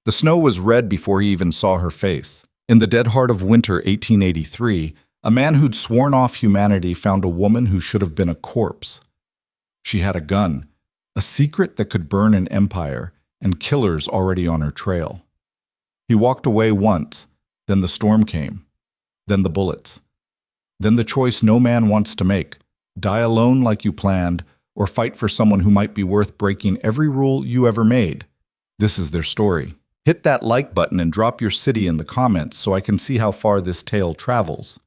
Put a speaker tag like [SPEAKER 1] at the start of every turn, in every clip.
[SPEAKER 1] The snow was red before he even saw her face. In the dead heart of winter 1883, a man who'd sworn off humanity found a woman who should have been a corpse. She had a gun, a secret that could burn an empire, and killers already on her trail. He walked away once, then the storm came, then the bullets, then the choice no man wants to make: die alone like you planned, or fight for someone who might be worth breaking every rule you ever made. This is their story. Hit that like button and drop your city in the comments so I can see how far this tale travels.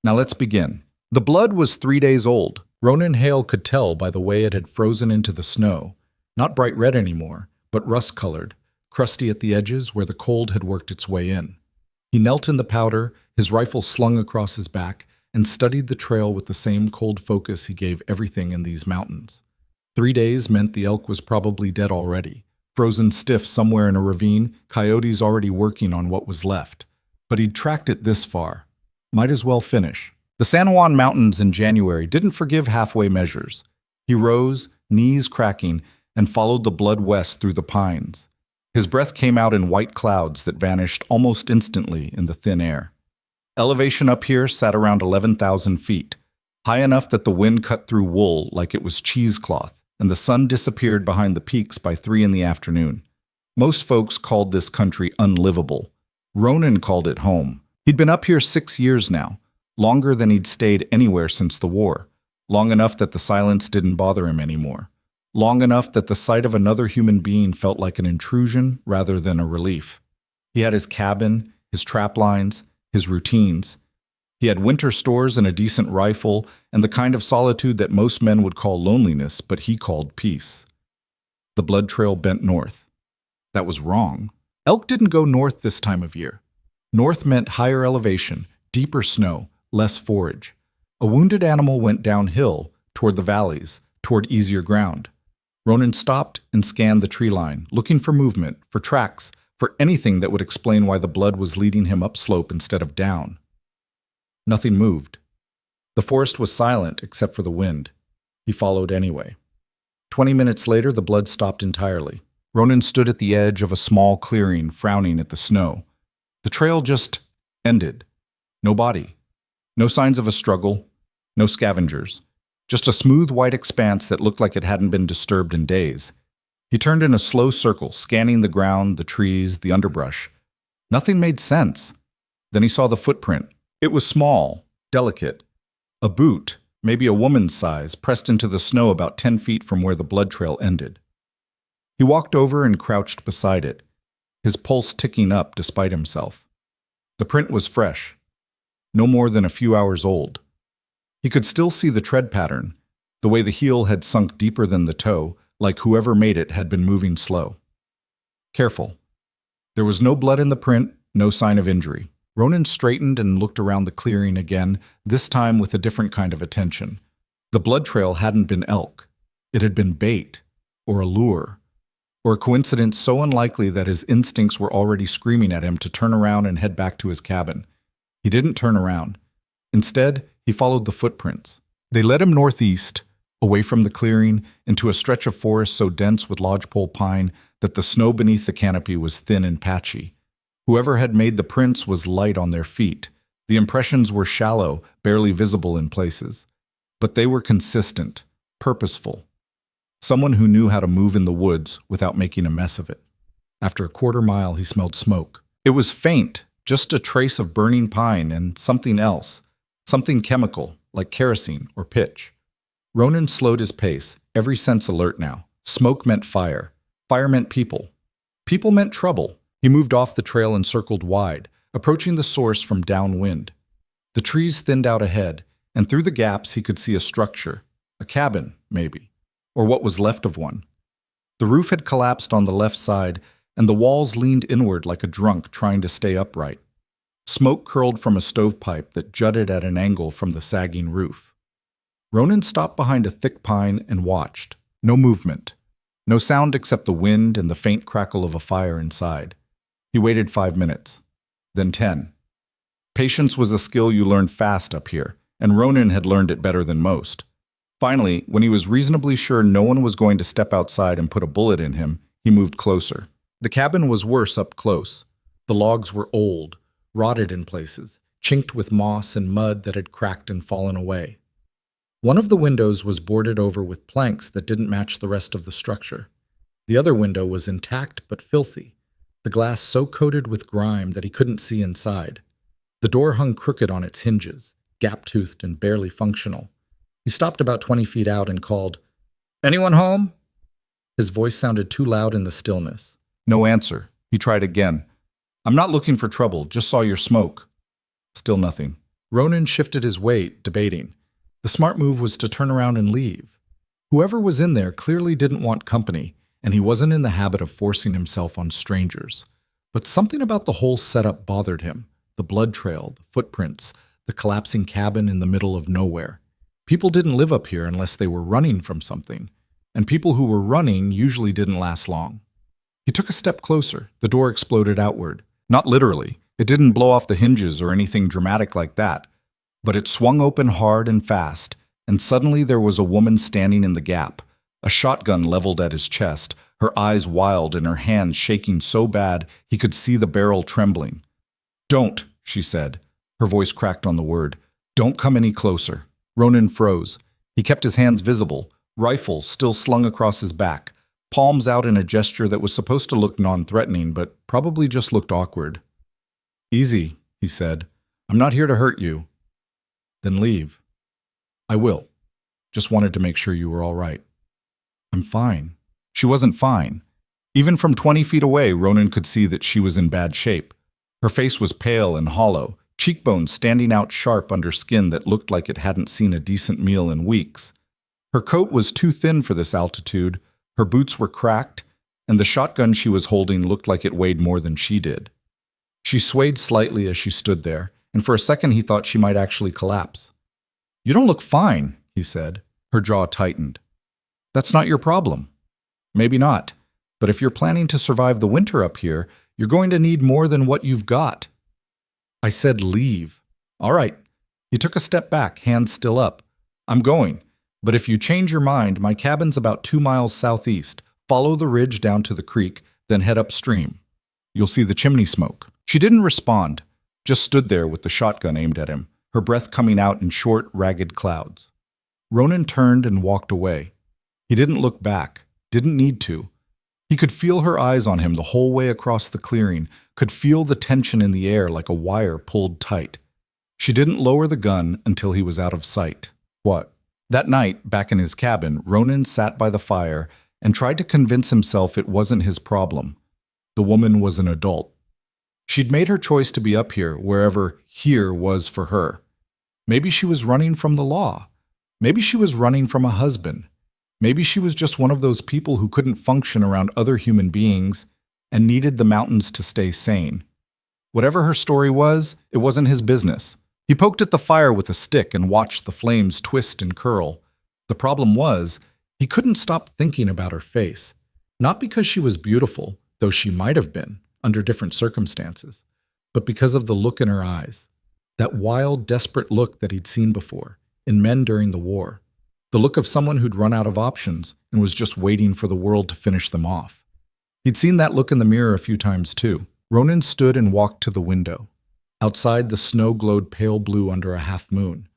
[SPEAKER 1] Now let's begin. The blood was 3 days old. Ronan Hale could tell by the way it had frozen into the snow. Not bright red anymore, but rust-colored, crusty at the edges where the cold had worked its way in. He knelt in the powder, his rifle slung across his back, and studied the trail with the same cold focus he gave everything in these mountains. 3 days meant the elk was probably dead already. Frozen stiff somewhere in a ravine, coyotes already working on what was left. But he'd tracked it this far. Might as well finish. The San Juan Mountains in January didn't forgive halfway measures. He rose, knees cracking, and followed the blood west through the pines. His breath came out in white clouds that vanished almost instantly in the thin air. Elevation up here sat around 11,000 feet, high enough that the wind cut through wool like it was cheesecloth, and the sun disappeared behind the peaks by 3 in the afternoon. Most folks called this country unlivable. Ronan called it home. He'd been up here 6 years now, longer than he'd stayed anywhere since the war, long enough that the silence didn't bother him anymore, long enough that the sight of another human being felt like an intrusion rather than a relief. He had his cabin, his trap lines, his routines. He had winter stores and a decent rifle and the kind of solitude that most men would call loneliness, but he called peace. The blood trail bent north. That was wrong. Elk didn't go north this time of year. North meant higher elevation, deeper snow, less forage. A wounded animal went downhill, toward the valleys, toward easier ground. Ronan stopped and scanned the tree line, looking for movement, for tracks, for anything that would explain why the blood was leading him upslope instead of down. Nothing moved. The forest was silent except for the wind. He followed anyway. 20 minutes later, the blood stopped entirely. Ronan stood at the edge of a small clearing, frowning at the snow. The trail just ended. No body. No signs of a struggle. No scavengers. Just a smooth white expanse that looked like it hadn't been disturbed in days. He turned in a slow circle, scanning the ground, the trees, the underbrush. Nothing made sense. Then he saw the footprint. It was small, delicate. A boot, maybe a woman's size, pressed into the snow about 10 feet from where the blood trail ended. He walked over and crouched beside it, his pulse ticking up despite himself. The print was fresh, no more than a few hours old. He could still see the tread pattern, the way the heel had sunk deeper than the toe, like whoever made it had been moving slow. Careful. There was no blood in the print, no sign of injury. Ronan straightened and looked around the clearing again, this time with a different kind of attention. The blood trail hadn't been elk. It had been bait, or a lure, or a coincidence so unlikely that his instincts were already screaming at him to turn around and head back to his cabin. He didn't turn around. Instead, he followed the footprints. They led him northeast, away from the clearing, into a stretch of forest so dense with lodgepole pine that the snow beneath the canopy was thin and patchy. Whoever had made the prints was light on their feet. The impressions were shallow, barely visible in places. But they were consistent, purposeful. Someone who knew how to move in the woods without making a mess of it. After a quarter mile, he smelled smoke. It was faint, just a trace of burning pine and something else, something chemical, like kerosene or pitch. Ronan slowed his pace, every sense alert now. Smoke meant fire. Fire meant people. People meant trouble. He moved off the trail and circled wide, approaching the source from downwind. The trees thinned out ahead, and through the gaps he could see a structure, a cabin, maybe, or what was left of one. The roof had collapsed on the left side, and the walls leaned inward like a drunk trying to stay upright. Smoke curled from a stovepipe that jutted at an angle from the sagging roof. Ronan stopped behind a thick pine and watched. No movement. No sound except the wind and the faint crackle of a fire inside. He waited 5 minutes, then 10. Patience was a skill you learned fast up here, and Ronan had learned it better than most. Finally, when he was reasonably sure no one was going to step outside and put a bullet in him, he moved closer. The cabin was worse up close. The logs were old, rotted in places, chinked with moss and mud that had cracked and fallen away. One of the windows was boarded over with planks that didn't match the rest of the structure. The other window was intact but filthy, the glass so coated with grime that he couldn't see inside. The door hung crooked on its hinges, gap-toothed and barely functional. He stopped about 20 feet out and called, "Anyone home?" His voice sounded too loud in the stillness. No answer. He tried again. "I'm not looking for trouble, just saw your smoke." Still nothing. Ronan shifted his weight, debating. The smart move was to turn around and leave. Whoever was in there clearly didn't want company, and he wasn't in the habit of forcing himself on strangers. But something about the whole setup bothered him. The blood trail, the footprints, the collapsing cabin in the middle of nowhere. People didn't live up here unless they were running from something, and people who were running usually didn't last long. He took a step closer. The door exploded outward. Not literally. It didn't blow off the hinges or anything dramatic like that. But it swung open hard and fast, and suddenly there was a woman standing in the gap, a shotgun leveled at his chest, her eyes wild and her hands shaking so bad he could see the barrel trembling. "Don't," she said. Her voice cracked on the word. "Don't come any closer." Ronan froze. He kept his hands visible, rifle still slung across his back, palms out in a gesture that was supposed to look non-threatening, but probably just looked awkward. "Easy," he said. "I'm not here to hurt you." "Then leave." "I will. Just wanted to make sure you were all right." "I'm fine." She wasn't fine. Even from 20 feet away, Ronan could see that she was in bad shape. Her face was pale and hollow, cheekbones standing out sharp under skin that looked like it hadn't seen a decent meal in weeks. Her coat was too thin for this altitude, her boots were cracked, and the shotgun she was holding looked like it weighed more than she did. She swayed slightly as she stood there, and for a second he thought she might actually collapse. "You don't look fine," he said. Her jaw tightened. "That's not your problem." "Maybe not, but if you're planning to survive the winter up here, you're going to need more than what you've got." "I said leave." "All right." He took a step back, hands still up. "I'm going, but if you change your mind, my cabin's about 2 miles southeast. Follow the ridge down to the creek, then head upstream. You'll see the chimney smoke." She didn't respond, just stood there with the shotgun aimed at him, her breath coming out in short, ragged clouds. Ronan turned and walked away. He didn't look back, didn't need to. He could feel her eyes on him the whole way across the clearing, could feel the tension in the air like a wire pulled tight. She didn't lower the gun until he was out of sight. What? That night, back in his cabin, Ronan sat by the fire and tried to convince himself it wasn't his problem. The woman was an adult. She'd made her choice to be up here, wherever here was for her. Maybe she was running from the law. Maybe she was running from a husband. Maybe she was just one of those people who couldn't function around other human beings and needed the mountains to stay sane. Whatever her story was, it wasn't his business. He poked at the fire with a stick and watched the flames twist and curl. The problem was, he couldn't stop thinking about her face. Not because she was beautiful, though she might have been, under different circumstances, but because of the look in her eyes. That wild, desperate look that he'd seen before, in men during the war. The look of someone who'd run out of options and was just waiting for the world to finish them off. He'd seen that look in the mirror a few times too. Ronan stood and walked to the window. Outside, the snow glowed pale blue under a half moon.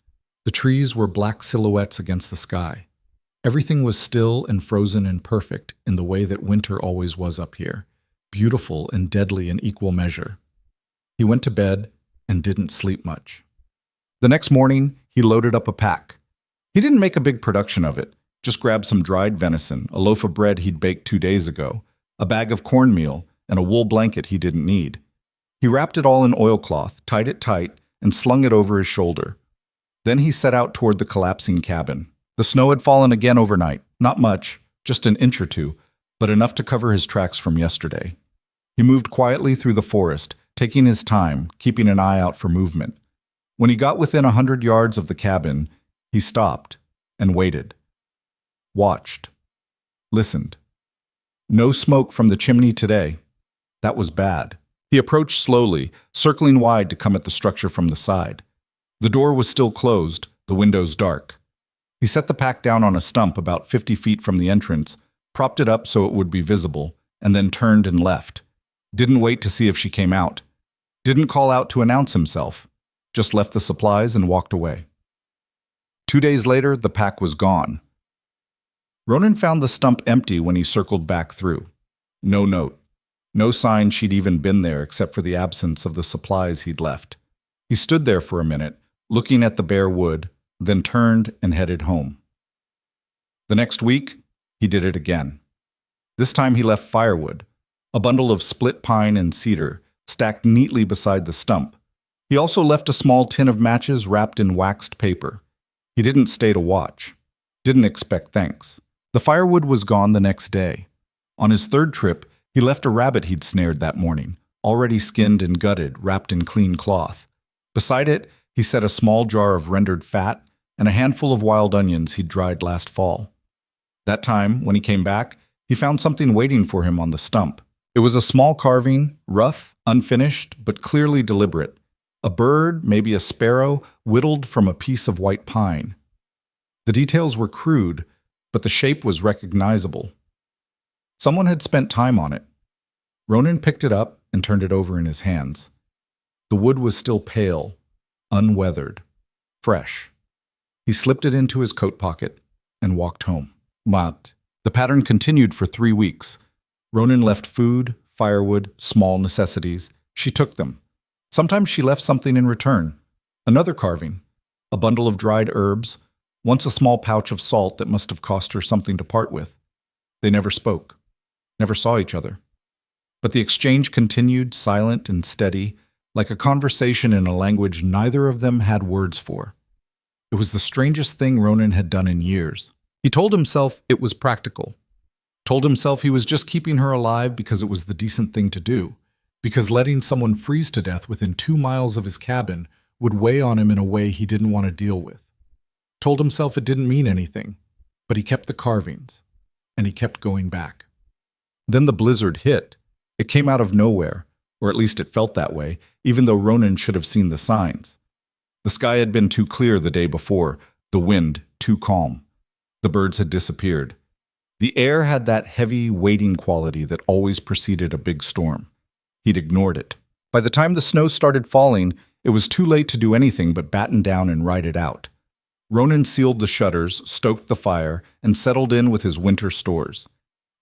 [SPEAKER 1] The trees were black silhouettes against the sky. Everything was still and frozen and perfect in the way that winter always was up here, beautiful and deadly in equal measure. He went to bed and didn't sleep much. The next morning, he loaded up a pack. He didn't make a big production of it, just grabbed some dried venison, a loaf of bread he'd baked 2 days ago, a bag of cornmeal, and a wool blanket he didn't need. He wrapped it all in oilcloth, tied it tight, and slung it over his shoulder. Then he set out toward the collapsing cabin. The snow had fallen again overnight, not much, just an inch or two, but enough to cover his tracks from yesterday. He moved quietly through the forest, taking his time, keeping an eye out for movement. When he got within 100 yards of the cabin, he stopped and waited. Watched. Listened. No smoke from the chimney today. That was bad. He approached slowly, circling wide to come at the structure from the side. The door was still closed, the windows dark. He set the pack down on a stump about 50 feet from the entrance, propped it up so it would be visible, and then turned and left. Didn't wait to see if she came out. Didn't call out to announce himself. Just left the supplies and walked away. 2 days later, the pack was gone. Ronan found the stump empty when he circled back through. No note. No sign she'd even been there except for the absence of the supplies he'd left. He stood there for a minute, looking at the bare wood, then turned and headed home. The next week, he did it again. This time he left firewood, a bundle of split pine and cedar, stacked neatly beside the stump. He also left a small tin of matches wrapped in waxed paper. He didn't stay to watch. Didn't expect thanks. The firewood was gone the next day. On his third trip, he left a rabbit he'd snared that morning, already skinned and gutted, wrapped in clean cloth. Beside it, he set a small jar of rendered fat and a handful of wild onions he'd dried last fall. That time, when he came back, he found something waiting for him on the stump. It was a small carving, rough, unfinished, but clearly deliberate. A bird, maybe a sparrow, whittled from a piece of white pine. The details were crude, but the shape was recognizable. Someone had spent time on it. Ronan picked it up and turned it over in his hands. The wood was still pale, unweathered, fresh. He slipped it into his coat pocket and walked home. But the pattern continued for 3 weeks. Ronan left food, firewood, small necessities. She took them. Sometimes she left something in return. Another carving, a bundle of dried herbs, once a small pouch of salt that must have cost her something to part with. They never spoke, never saw each other. But the exchange continued, silent and steady, like a conversation in a language neither of them had words for. It was the strangest thing Ronan had done in years. He told himself it was practical. Told himself he was just keeping her alive because it was the decent thing to do. Because letting someone freeze to death within 2 miles of his cabin would weigh on him in a way he didn't want to deal with. Told himself it didn't mean anything, but he kept the carvings, and he kept going back. Then the blizzard hit. It came out of nowhere, or at least it felt that way, even though Ronan should have seen the signs. The sky had been too clear the day before, the wind too calm. The birds had disappeared. The air had that heavy, waiting quality that always preceded a big storm. He'd ignored it. By the time the snow started falling, it was too late to do anything but batten down and ride it out. Ronan sealed the shutters, stoked the fire, and settled in with his winter stores.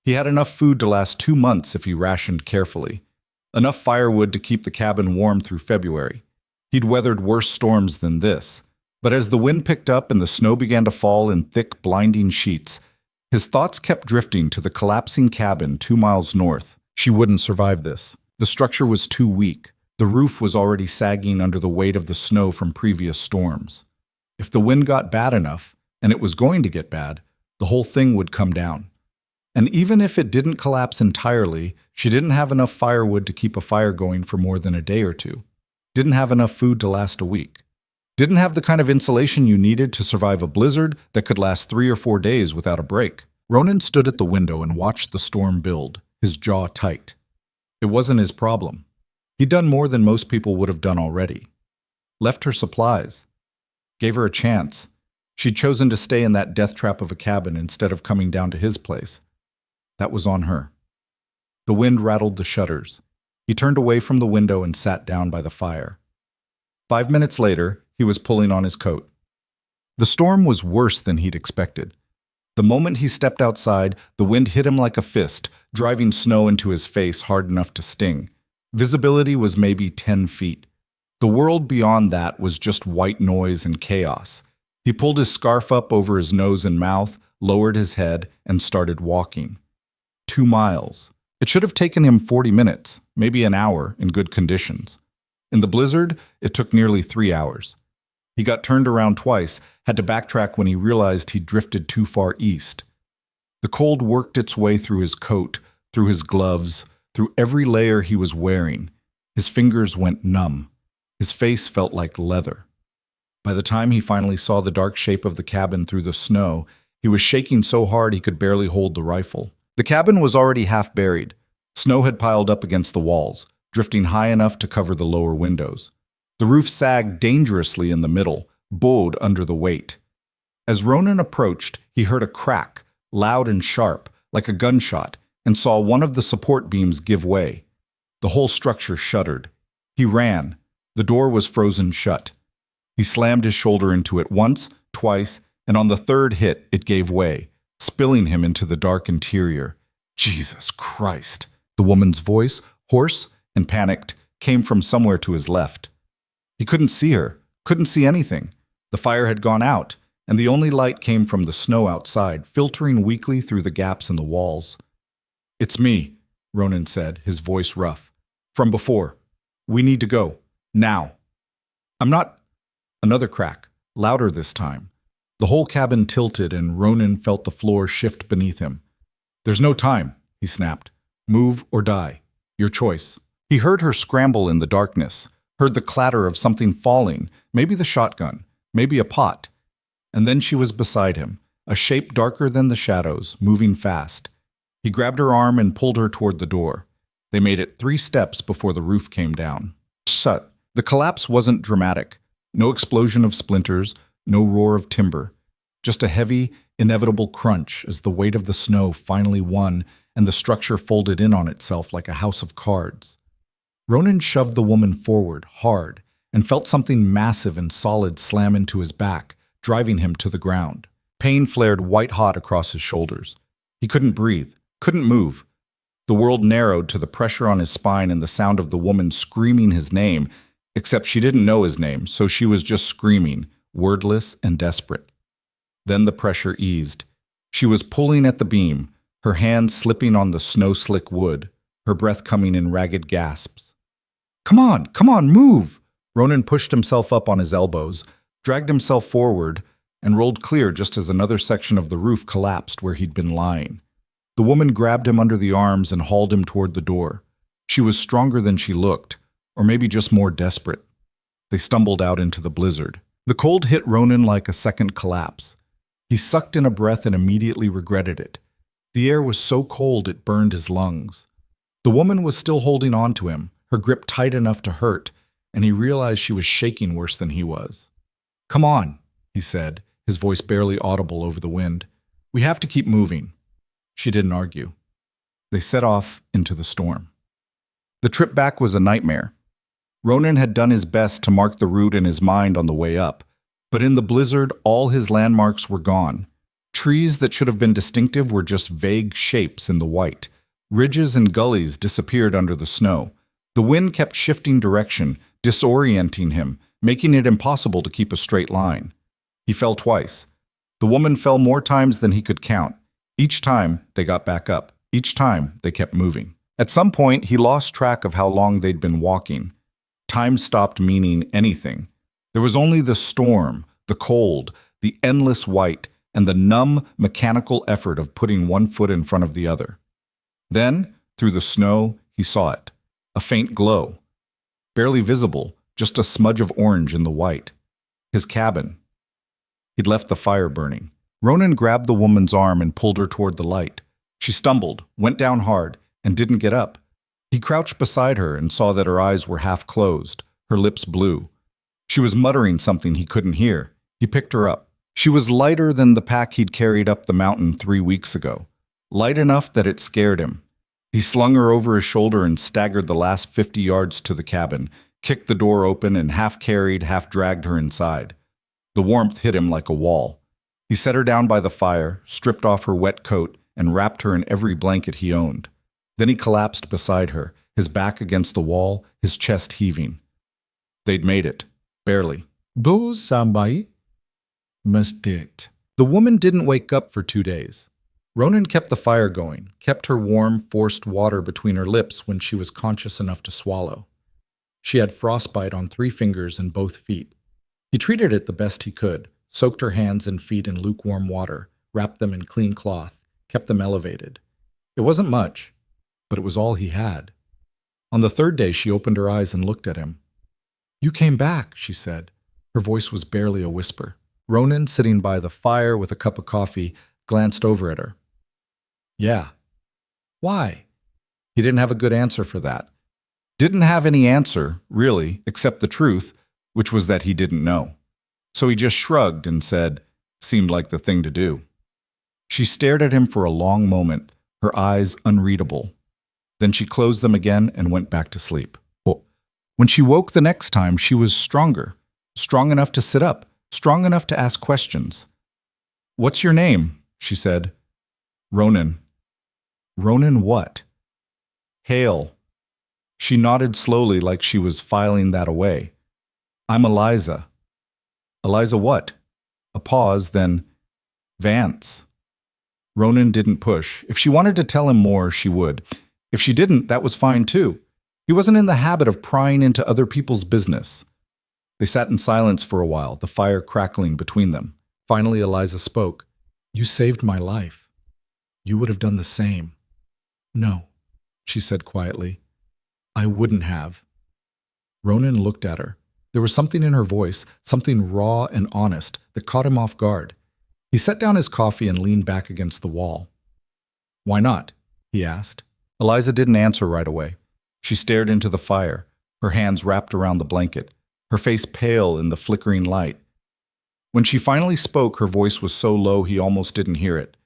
[SPEAKER 1] He had enough food to last 2 months if he rationed carefully. Enough firewood to keep the cabin warm through February. He'd weathered worse storms than this. But as the wind picked up and the snow began to fall in thick, blinding sheets, his thoughts kept drifting to the collapsing cabin 2 miles north. She wouldn't survive this. The structure was too weak. The roof was already sagging under the weight of the snow from previous storms. If the wind got bad enough, and it was going to get bad, the whole thing would come down. And even if it didn't collapse entirely, she didn't have enough firewood to keep a fire going for more than a day or two. Didn't have enough food to last a week. Didn't have the kind of insulation you needed to survive a blizzard that could last 3 or 4 days without a break. Ronan stood at the window and watched the storm build, his jaw tight. It wasn't his problem. He'd done more than most people would have done already. Left her supplies. Gave her a chance. She'd chosen to stay in that death trap of a cabin instead of coming down to his place. That was on her. The wind rattled the shutters. He turned away from the window and sat down by the fire. 5 minutes later, he was pulling on his coat. The storm was worse than he'd expected. The moment he stepped outside, the wind hit him like a fist, driving snow into his face hard enough to sting. Visibility was maybe 10 feet. The world beyond that was just white noise and chaos. He pulled his scarf up over his nose and mouth, lowered his head, and started walking. 2 miles. It should have taken him 40 minutes, maybe an hour, in good conditions. In the blizzard, it took nearly 3 hours. He got turned around twice, had to backtrack when he realized he'd drifted too far east. The cold worked its way through his coat, through his gloves, through every layer he was wearing. His fingers went numb. His face felt like leather. By the time he finally saw the dark shape of the cabin through the snow, he was shaking so hard he could barely hold the rifle. The cabin was already half buried. Snow had piled up against the walls, drifting high enough to cover the lower windows. The roof sagged dangerously in the middle, bowed under the weight. As Ronan approached, he heard a crack, loud and sharp, like a gunshot, and saw one of the support beams give way. The whole structure shuddered. He ran. The door was frozen shut. He slammed his shoulder into it once, twice, and on the third hit, it gave way, spilling him into the dark interior. Jesus Christ! The woman's voice, hoarse and panicked, came from somewhere to his left. He couldn't see her, couldn't see anything. The fire had gone out, and the only light came from the snow outside, filtering weakly through the gaps in the walls. "It's me," Ronan said, his voice rough. "From before. We need to go. Now." "I'm not—" Another crack, louder this time. The whole cabin tilted, and Ronan felt the floor shift beneath him. "There's no time," he snapped. "Move or die. Your choice." He heard her scramble in the darkness, heard the clatter of something falling, maybe the shotgun, maybe a pot. And then she was beside him, a shape darker than the shadows, moving fast. He grabbed her arm and pulled her toward the door. They made it 3 steps before the roof came down. Shut. The collapse wasn't dramatic. No explosion of splinters, no roar of timber. Just a heavy, inevitable crunch as the weight of the snow finally won and the structure folded in on itself like a house of cards. Ronan shoved the woman forward, hard, and felt something massive and solid slam into his back, driving him to the ground. Pain flared white-hot across his shoulders. He couldn't breathe, couldn't move. The world narrowed to the pressure on his spine and the sound of the woman screaming his name, except she didn't know his name, so she was just screaming, wordless and desperate. Then the pressure eased. She was pulling at the beam, her hand slipping on the snow-slick wood, her breath coming in ragged gasps. Come on, move!" Ronan pushed himself up on his elbows, dragged himself forward, and rolled clear just as another section of the roof collapsed where he'd been lying. The woman grabbed him under the arms and hauled him toward the door. She was stronger than she looked, or maybe just more desperate. They stumbled out into the blizzard. The cold hit Ronan like a second collapse. He sucked in a breath and immediately regretted it. The air was so cold it burned his lungs. The woman was still holding on to him, her grip tight enough to hurt, and he realized she was shaking worse than he was. "Come on," he said, his voice barely audible over the wind. "We have to keep moving." She didn't argue. They set off into the storm. The trip back was a nightmare. Ronan had done his best to mark the route in his mind on the way up, but in the blizzard, all his landmarks were gone. Trees that should have been distinctive were just vague shapes in the white. Ridges and gullies disappeared under the snow. The wind kept shifting direction, disorienting him, making it impossible to keep a straight line. He fell twice. The woman fell more times than he could count. Each time, they got back up. Each time, they kept moving. At some point, he lost track of how long they'd been walking. Time stopped meaning anything. There was only the storm, the cold, the endless white, and the numb, mechanical effort of putting one foot in front of the other. Then, through the snow, he saw it. A faint glow. Barely visible, just a smudge of orange in the white. His cabin. He'd left the fire burning. Ronan grabbed the woman's arm and pulled her toward the light. She stumbled, went down hard, and didn't get up. He crouched beside her and saw that her eyes were half closed, her lips blue. She was muttering something he couldn't hear. He picked her up. She was lighter than the pack he'd carried up the mountain 3 weeks ago. Light enough that it scared him. He slung her over his shoulder and staggered the last 50 yards to the cabin, kicked the door open and half carried, half dragged her inside. The warmth hit him like a wall. He set her down by the fire, stripped off her wet coat, and wrapped her in every blanket he owned. Then he collapsed beside her, his back against the wall, his chest heaving. They'd made it. Barely.
[SPEAKER 2] Bo sampai masjid.
[SPEAKER 1] The woman didn't wake up for 2 days. Ronan kept the fire going, kept her warm, forced water between her lips when she was conscious enough to swallow. She had frostbite on 3 fingers and both feet. He treated it the best he could, soaked her hands and feet in lukewarm water, wrapped them in clean cloth, kept them elevated. It wasn't much, but it was all he had. On the 3rd day, she opened her eyes and looked at him. "You came back," she said. Her voice was barely a whisper. Ronan, sitting by the fire with a cup of coffee, glanced over at her. "Yeah." "Why?" He didn't have a good answer for that. Didn't have any answer, really, except the truth, which was that he didn't know. So he just shrugged and said, "Seemed like the thing to do." She stared at him for a long moment, her eyes unreadable. Then she closed them again and went back to sleep. When she woke the next time, she was stronger, strong enough to sit up, strong enough to ask questions. "What's your name?" she said. "Ronan." "Ronan what?" "Hale." She nodded slowly like she was filing that away. "I'm Eliza." "Eliza what?" A pause, then, "Vance." Ronan didn't push. If she wanted to tell him more, she would. If she didn't, that was fine too. He wasn't in the habit of prying into other people's business. They sat in silence for a while, the fire crackling between them. Finally, Eliza spoke. "You saved my life. You would have done the same." "No," she said quietly. "I wouldn't have." Ronan looked at her. There was something in her voice, something raw and honest, that caught him off guard. He set down his coffee and leaned back against the wall. "Why not?" he asked. Eliza didn't answer right away. She stared into the fire, her hands wrapped around the blanket, her face pale in the flickering light. When she finally spoke, her voice was so low he almost didn't hear it.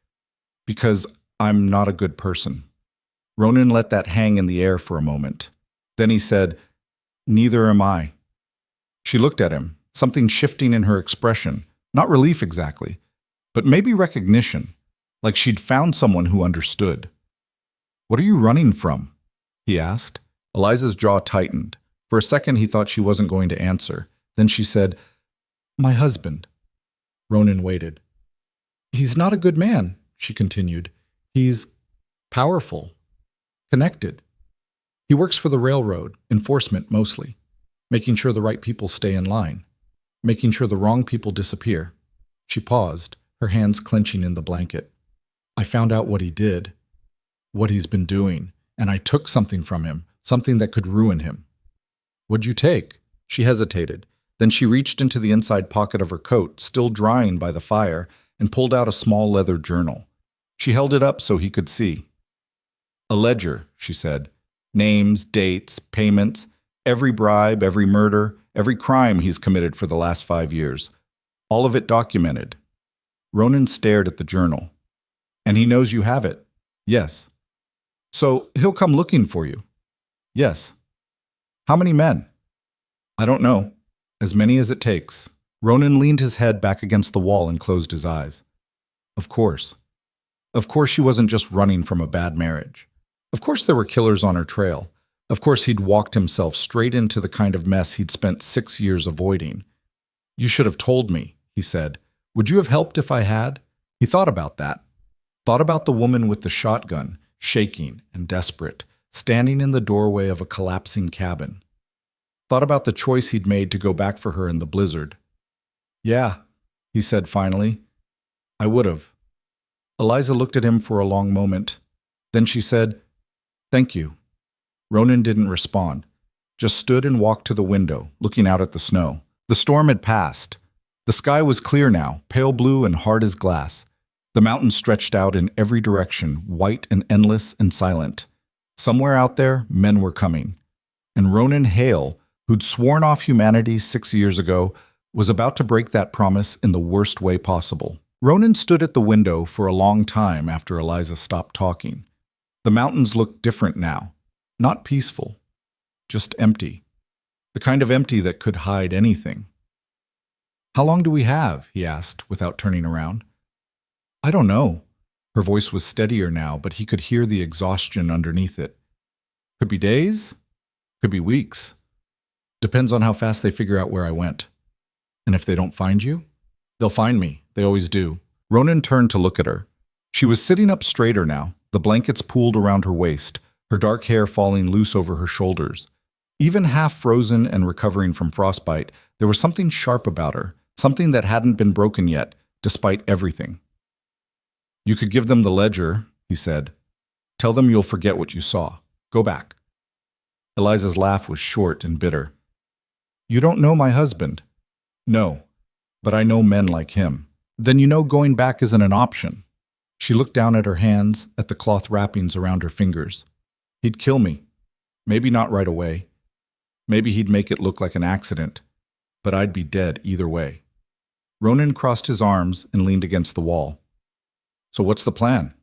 [SPEAKER 1] "Because I'm not a good person." Ronan let that hang in the air for a moment. Then he said, "Neither am I." She looked at him, something shifting in her expression, not relief exactly, but maybe recognition, like she'd found someone who understood. "What are you running from?" he asked. Eliza's jaw tightened. For a second he thought she wasn't going to answer. Then she said, "My husband." Ronan waited. "He's not a good man," she continued. "He's powerful, connected. He works for the railroad, enforcement mostly, making sure the right people stay in line, making sure the wrong people disappear." She paused, her hands clenching in the blanket. "I found out what he did, what he's been doing, and I took something from him, something that could ruin him." "What'd you take?" She hesitated. Then she reached into the inside pocket of her coat, still drying by the fire, and pulled out a small leather journal. She held it up so he could see. "A ledger," she said. "Names, dates, payments, every bribe, every murder, every crime he's committed for the last 5 years. All of it documented." Ronan stared at the journal. "And he knows you have it?" "Yes." "So he'll come looking for you?" "Yes." "How many men?" "I don't know. As many as it takes." Ronan leaned his head back against the wall and closed his eyes. Of course. Of course she wasn't just running from a bad marriage. Of course there were killers on her trail. Of course he'd walked himself straight into the kind of mess he'd spent 6 years avoiding. "You should have told me," he said. "Would you have helped if I had?" He thought about that. Thought about the woman with the shotgun, shaking and desperate, standing in the doorway of a collapsing cabin. Thought about the choice he'd made to go back for her in the blizzard. "Yeah," he said finally. "I would have." Eliza looked at him for a long moment. Then she said, "Thank you." Ronan didn't respond, just stood and walked to the window, looking out at the snow. The storm had passed. The sky was clear now, pale blue and hard as glass. The mountains stretched out in every direction, white and endless and silent. Somewhere out there, men were coming. And Ronan Hale, who'd sworn off humanity 6 years ago, was about to break that promise in the worst way possible. Ronan stood at the window for a long time after Eliza stopped talking. The mountains looked different now. Not peaceful, just empty. The kind of empty that could hide anything. "How long do we have?" he asked without turning around. "I don't know." Her voice was steadier now, but he could hear the exhaustion underneath it. "Could be days, could be weeks. Depends on how fast they figure out where I went." "And if they don't find you?" "They'll find me. They always do." Ronan turned to look at her. She was sitting up straighter now, the blankets pooled around her waist, her dark hair falling loose over her shoulders. Even half frozen and recovering from frostbite, there was something sharp about her, something that hadn't been broken yet, despite everything. "You could give them the ledger," he said. "Tell them you'll forget what you saw. Go back." Eliza's laugh was short and bitter. "You don't know my husband." "No, but I know men like him." "Then you know going back isn't an option." She looked down at her hands, at the cloth wrappings around her fingers. "He'd kill me. Maybe not right away. Maybe he'd make it look like an accident. But I'd be dead either way." Ronan crossed his arms and leaned against the wall. "So what's the plan?"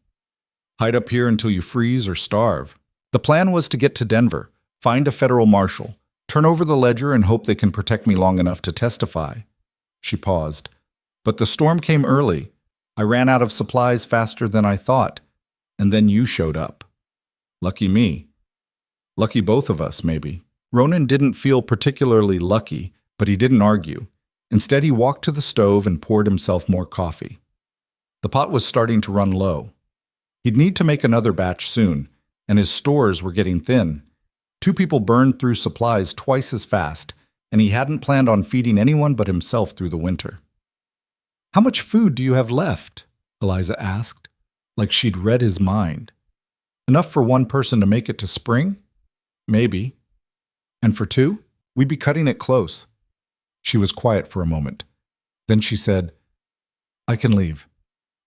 [SPEAKER 1] Hide up here until you freeze or starve. The plan was to get to Denver, find a federal marshal, turn over the ledger and hope they can protect me long enough to testify. She paused. But the storm came early. I ran out of supplies faster than I thought. And then you showed up. Lucky me. Lucky both of us, maybe. Ronan didn't feel particularly lucky, but he didn't argue. Instead, he walked to the stove and poured himself more coffee. The pot was starting to run low. He'd need to make another batch soon, and his stores were getting thin. 2 people burned through supplies twice as fast, and he hadn't planned on feeding anyone but himself through the winter. "How much food do you have left?" Eliza asked, like she'd read his mind. "Enough for 1 person to make it to spring? Maybe. And for 2? We'd be cutting it close." She was quiet for a moment. Then she said, "I can leave.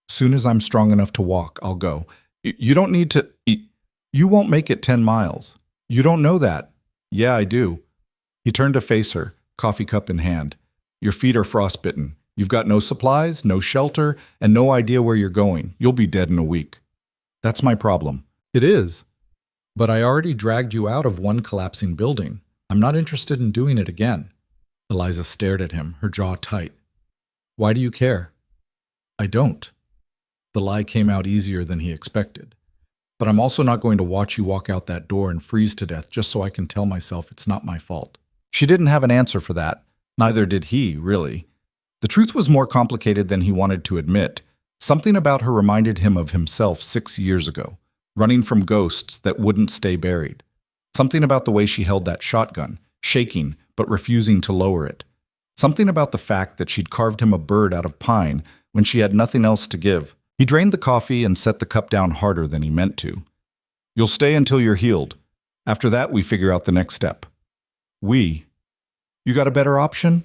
[SPEAKER 1] Soon as I'm strong enough to walk, I'll go. You don't need to. You won't make it 10 miles. You don't know that." "Yeah, I do." He turned to face her, coffee cup in hand. "Your feet are frostbitten. You've got no supplies, no shelter, and no idea where you're going. You'll be dead in a week." "That's my problem." "It is. But I already dragged you out of one collapsing building. I'm not interested in doing it again." Eliza stared at him, her jaw tight. "Why do you care?" "I don't." The lie came out easier than he expected. "But I'm also not going to watch you walk out that door and freeze to death just so I can tell myself it's not my fault." She didn't have an answer for that. Neither did he, really. The truth was more complicated than he wanted to admit. Something about her reminded him of himself 6 years ago, running from ghosts that wouldn't stay buried. Something about the way she held that shotgun, shaking but refusing to lower it. Something about the fact that she'd carved him a bird out of pine when she had nothing else to give. He drained the coffee and set the cup down harder than he meant to. "You'll stay until you're healed. After that, we figure out the next step." "We? You got a better option?"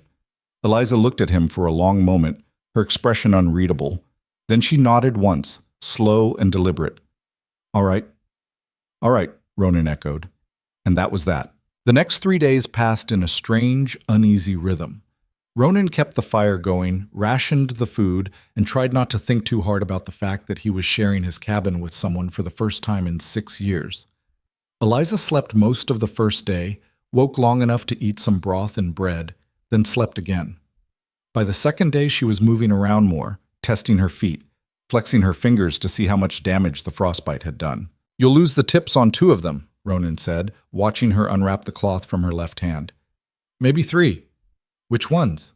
[SPEAKER 1] Eliza looked at him for a long moment, her expression unreadable. Then she nodded once, slow and deliberate. All right, Ronan echoed. And that was that. The next 3 days passed in a strange, uneasy rhythm. Ronan kept the fire going, rationed the food, and tried not to think too hard about the fact that he was sharing his cabin with someone for the first time in 6 years. Eliza slept most of the first day, woke long enough to eat some broth and bread, then slept again. By the second day, she was moving around more, testing her feet, flexing her fingers to see how much damage the frostbite had done. "You'll lose the tips on 2 of them," Ronan said, watching her unwrap the cloth from her left hand. "Maybe 3. Which ones?"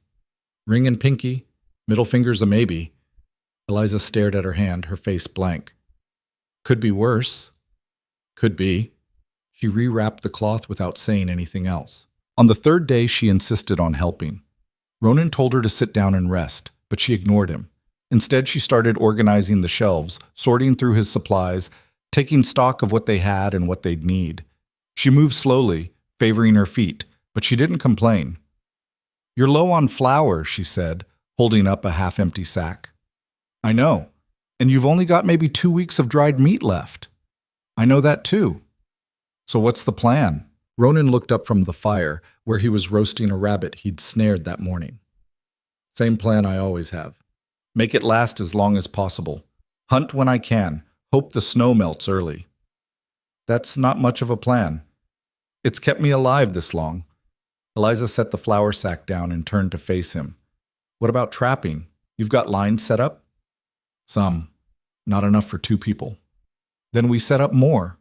[SPEAKER 1] "Ring and pinky. Middle finger's a maybe." Eliza stared at her hand, her face blank. "Could be worse." "Could be." She rewrapped the cloth without saying anything else. On the 3rd day, she insisted on helping. Ronan told her to sit down and rest, but she ignored him. Instead, she started organizing the shelves, sorting through his supplies, taking stock of what they had and what they'd need. She moved slowly, favoring her feet, but she didn't complain. "You're low on flour," she said, holding up a half-empty sack. "I know. And you've only got maybe 2 weeks of dried meat left." "I know that too." "So what's the plan?" Ronan looked up from the fire, where he was roasting a rabbit he'd snared that morning. "Same plan I always have. Make it last as long as possible. Hunt when I can. Hope the snow melts early." "That's not much of a plan." "It's kept me alive this long." Eliza set the flour sack down and turned to face him. "What about trapping? You've got lines set up?" "Some. Not enough for 2 people." "Then we set up more."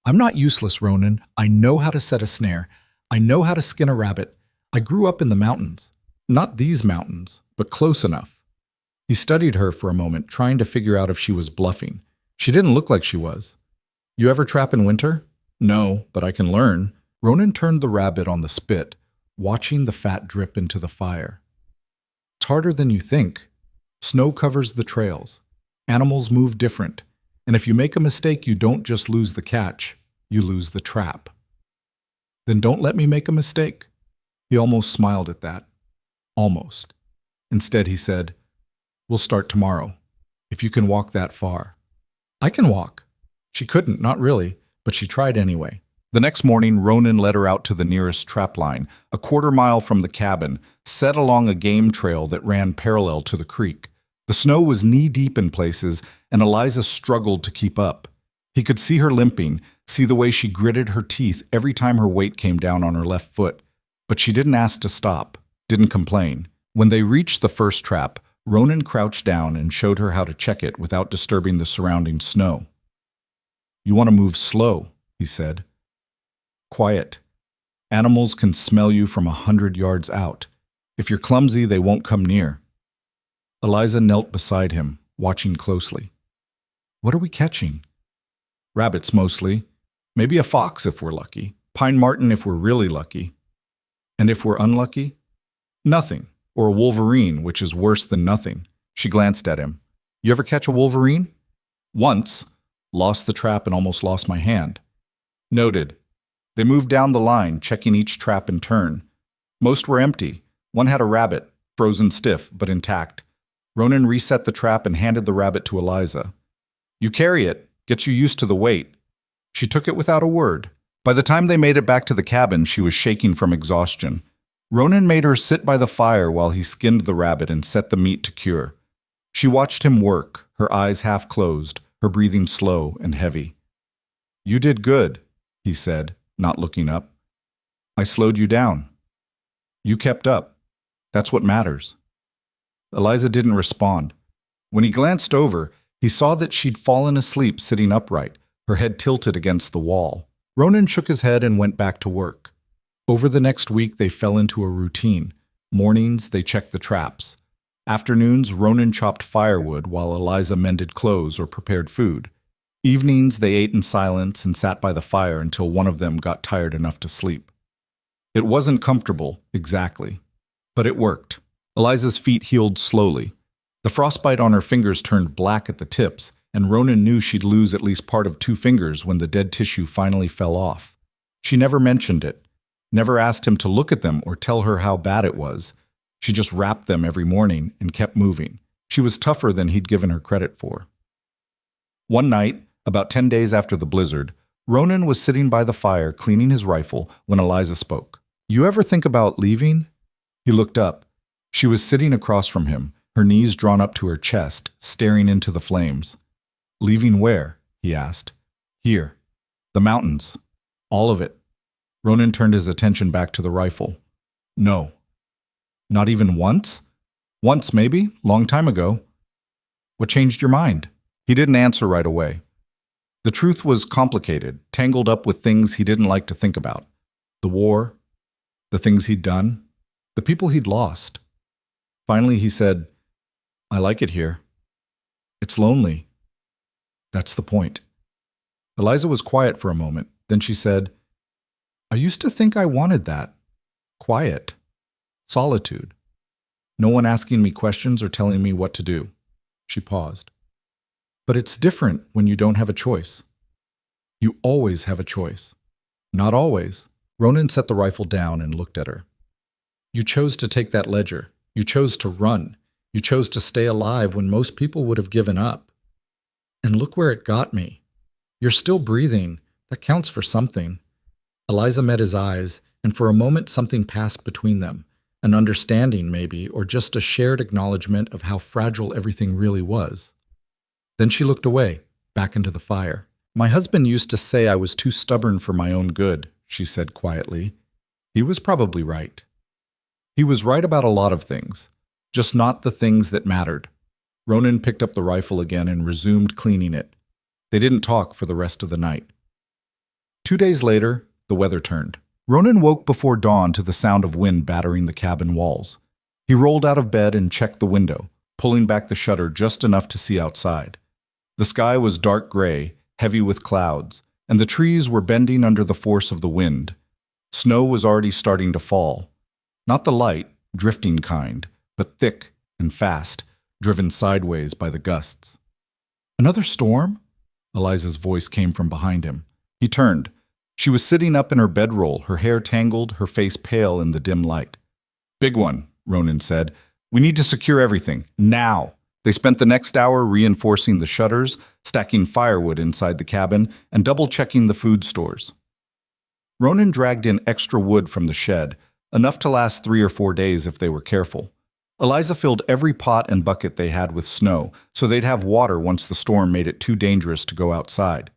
[SPEAKER 1] I'm not useless, Ronan. I know how to set a snare. I know how to skin a rabbit. I grew up in the mountains. Not these mountains, but close enough." He studied her for a moment, trying to figure out if she was bluffing. She didn't look like she was. "You ever trap in winter?" "No, but I can learn." Ronan turned the rabbit on the spit, watching the fat drip into the fire. "It's harder than you think. Snow covers the trails. Animals move different. And if you make a mistake, you don't just lose the catch, you lose the trap." "Then don't let me make a mistake." He almost smiled at that. Almost. Instead, he said, "We'll start tomorrow, if you can walk that far." "I can walk." She couldn't, not really, but she tried anyway. The next morning, Ronan led her out to the nearest trap line, a 1/4 mile from the cabin, set along a game trail that ran parallel to the creek. The snow was knee-deep in places, and Eliza struggled to keep up. He could see her limping, see the way she gritted her teeth every time her weight came down on her left foot. But she didn't ask to stop, didn't complain. When they reached the first trap, Ronan crouched down and showed her how to check it without disturbing the surrounding snow. "You want to move slow," he said. "Quiet. Animals can smell you from 100 yards out. If you're clumsy, they won't come near." Eliza knelt beside him, watching closely. "What are we catching?" "Rabbits mostly. Maybe a fox if we're lucky. Pine marten if we're really lucky. And if we're unlucky? Nothing. Or a wolverine, which is worse than nothing." She glanced at him. "You ever catch a wolverine?" "Once. Lost the trap and almost lost my hand." "Noted." They moved down the line, checking each trap in turn. Most were empty. One had a rabbit, frozen stiff but intact. Ronan reset the trap and handed the rabbit to Eliza. "You carry it. Gets you used to the weight." She took it without a word. By the time they made it back to the cabin, she was shaking from exhaustion. Ronan made her sit by the fire while he skinned the rabbit and set the meat to cure. She watched him work, her eyes half closed, her breathing slow and heavy. "You did good," he said, not looking up. "I slowed you down. You kept up. That's what matters." Eliza didn't respond. When he glanced over, he saw that she'd fallen asleep sitting upright, her head tilted against the wall. Ronan shook his head and went back to work. Over the next week, they fell into a routine. Mornings, they checked the traps. Afternoons, Ronan chopped firewood while Eliza mended clothes or prepared food. Evenings, they ate in silence and sat by the fire until one of them got tired enough to sleep. It wasn't comfortable, exactly, but it worked. Eliza's feet healed slowly. The frostbite on her fingers turned black at the tips, and Ronan knew she'd lose at least part of 2 fingers when the dead tissue finally fell off. She never mentioned it, never asked him to look at them or tell her how bad it was. She just wrapped them every morning and kept moving. She was tougher than he'd given her credit for. One night, about 10 days after the blizzard, Ronan was sitting by the fire cleaning his rifle when Eliza spoke. "You ever think about leaving?" He looked up. She was sitting across from him, her knees drawn up to her chest, staring into the flames. "Leaving where?" he asked. "Here. The mountains. All of it." Ronan turned his attention back to the rifle. "No." "Not even once?" "Once, maybe. Long time ago." "What changed your mind?" He didn't answer right away. The truth was complicated, tangled up with things he didn't like to think about. The war, the things he'd done, the people he'd lost. Finally, he said, "I like it here. It's lonely." "That's the point." Eliza was quiet for a moment. Then she said, "I used to think I wanted that. Quiet. Solitude. No one asking me questions or telling me what to do." She paused. "But it's different when you don't have a choice." "You always have a choice." "Not always." Ronan set the rifle down and looked at her. "You chose to take that ledger. You chose to run. You chose to stay alive when most people would have given up. And look where it got me. You're still breathing. That counts for something." Eliza met his eyes, and for a moment something passed between them. An understanding, maybe, or just a shared acknowledgement of how fragile everything really was. Then she looked away, back into the fire. "My husband used to say I was too stubborn for my own good," she said quietly. "He was probably right. He was right about a lot of things, just not the things that mattered." Ronan picked up the rifle again and resumed cleaning it. They didn't talk for the rest of the night. 2 days later, the weather turned. Ronan woke before dawn to the sound of wind battering the cabin walls. He rolled out of bed and checked the window, pulling back the shutter just enough to see outside. The sky was dark gray, heavy with clouds, and the trees were bending under the force of the wind. Snow was already starting to fall. Not the light, drifting kind, but thick and fast, driven sideways by the gusts. "Another storm?" Eliza's voice came from behind him. He turned. She was sitting up in her bedroll, her hair tangled, her face pale in the dim light. "Big one," Ronan said. "We need to secure everything, now." They spent the next hour reinforcing the shutters, stacking firewood inside the cabin, and double-checking the food stores. Ronan dragged in extra wood from the shed, enough to last 3 or 4 days if they were careful. Eliza filled every pot and bucket they had with snow, so they'd have water once the storm made it too dangerous to go outside.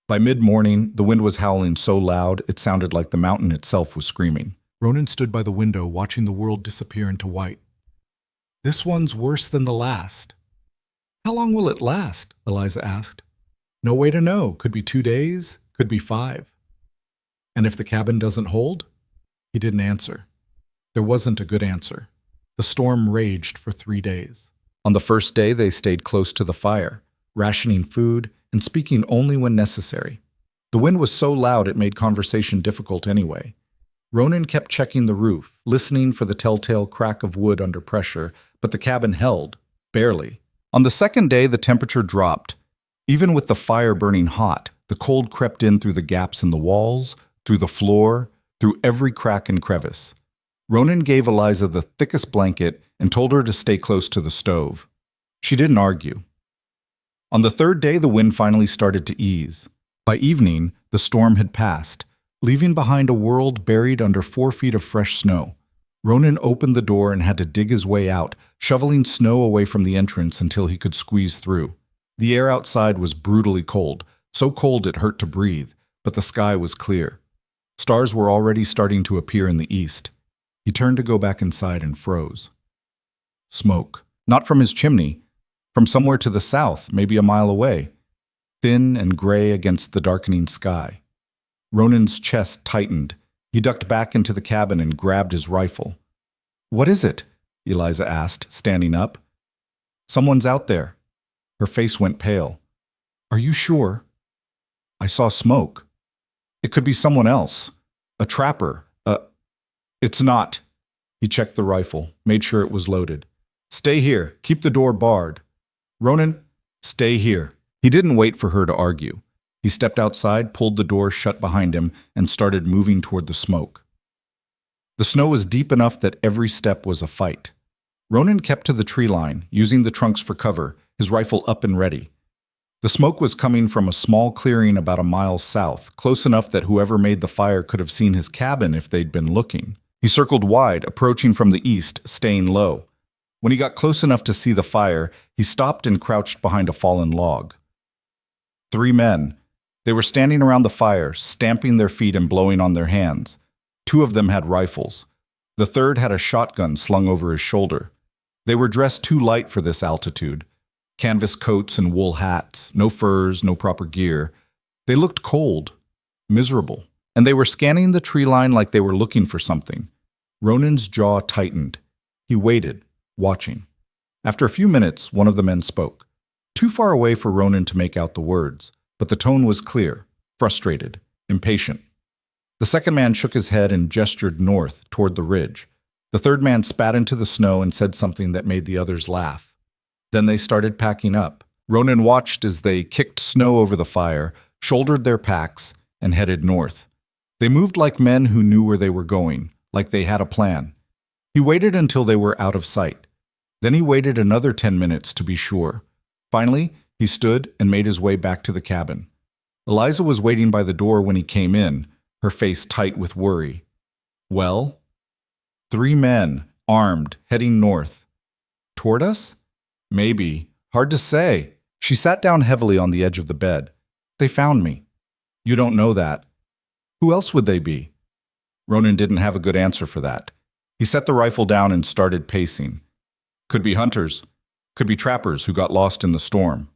[SPEAKER 1] By mid-morning, the wind was howling so loud it sounded like the mountain itself was screaming.
[SPEAKER 2] Ronan stood by the window, watching the world disappear into white. This one's worse than the last. How long will it last? Eliza asked. No way to know. Could be 2 days, could be 5. And if the cabin doesn't hold? He didn't answer. There wasn't a good answer. The storm raged for 3 days.
[SPEAKER 1] On the first day, they stayed close to the fire, rationing food and speaking only when necessary. The wind was so loud it made conversation difficult anyway. Ronan kept checking the roof, listening for the telltale crack of wood under pressure, but the cabin held, barely. On the second day, the temperature dropped. Even with the fire burning hot, the cold crept in through the gaps in the walls, through the floor, through every crack and crevice. Ronan gave Eliza the thickest blanket and told her to stay close to the stove. She didn't argue. On the third day, the wind finally started to ease. By evening, the storm had passed, leaving behind a world buried under 4 feet of fresh snow. Ronan opened the door and had to dig his way out, shoveling snow away from the entrance until he could squeeze through. The air outside was brutally cold, so cold it hurt to breathe, but the sky was clear. Stars were already starting to appear in the east. He turned to go back inside and froze. Smoke, not from his chimney, from somewhere to the south, maybe a mile away, thin and gray against the darkening sky. Ronan's chest tightened. He ducked back into the cabin and grabbed his rifle. "What is it?" Eliza asked, standing up. "Someone's out there." Her face went pale. "Are you sure?" "I saw smoke. It could be someone else. A trapper. It's not." He checked the rifle, made sure it was loaded. "Stay here. Keep the door barred." "Ronan, stay here." He didn't wait for her to argue. He stepped outside, pulled the door shut behind him, and started moving toward the smoke. The snow was deep enough that every step was a fight. Ronan kept to the tree line, using the trunks for cover, his rifle up and ready. The smoke was coming from a small clearing about a mile south, close enough that whoever made the fire could have seen his cabin if they'd been looking. He circled wide, approaching from the east, staying low. When he got close enough to see the fire, he stopped and crouched behind a fallen log. 3 men. They were standing around the fire, stamping their feet and blowing on their hands. 2 of them had rifles. The third had a shotgun slung over his shoulder. They were dressed too light for this altitude. Canvas coats and wool hats, no furs, no proper gear. They looked cold, miserable, and they were scanning the tree line like they were looking for something. Ronan's jaw tightened. He waited, watching. After a few minutes, one of the men spoke. Too far away for Ronan to make out the words, but the tone was clear, frustrated, impatient. The second man shook his head and gestured north, toward the ridge. The third man spat into the snow and said something that made the others laugh. Then they started packing up. Ronan watched as they kicked snow over the fire, shouldered their packs, and headed north. They moved like men who knew where they were going, like they had a plan. He waited until they were out of sight. Then he waited another 10 minutes to be sure. Finally, he stood and made his way back to the cabin. Eliza was waiting by the door when he came in, her face tight with worry. "Well?" 3 men, armed, heading north. Toward us? Maybe. Hard to say. She sat down heavily on the edge of the bed. "They found me." "You don't know that." "Who else would they be?" Ronan didn't have a good answer for that. He set the rifle down and started pacing. "Could be hunters. Could be trappers who got lost in the storm.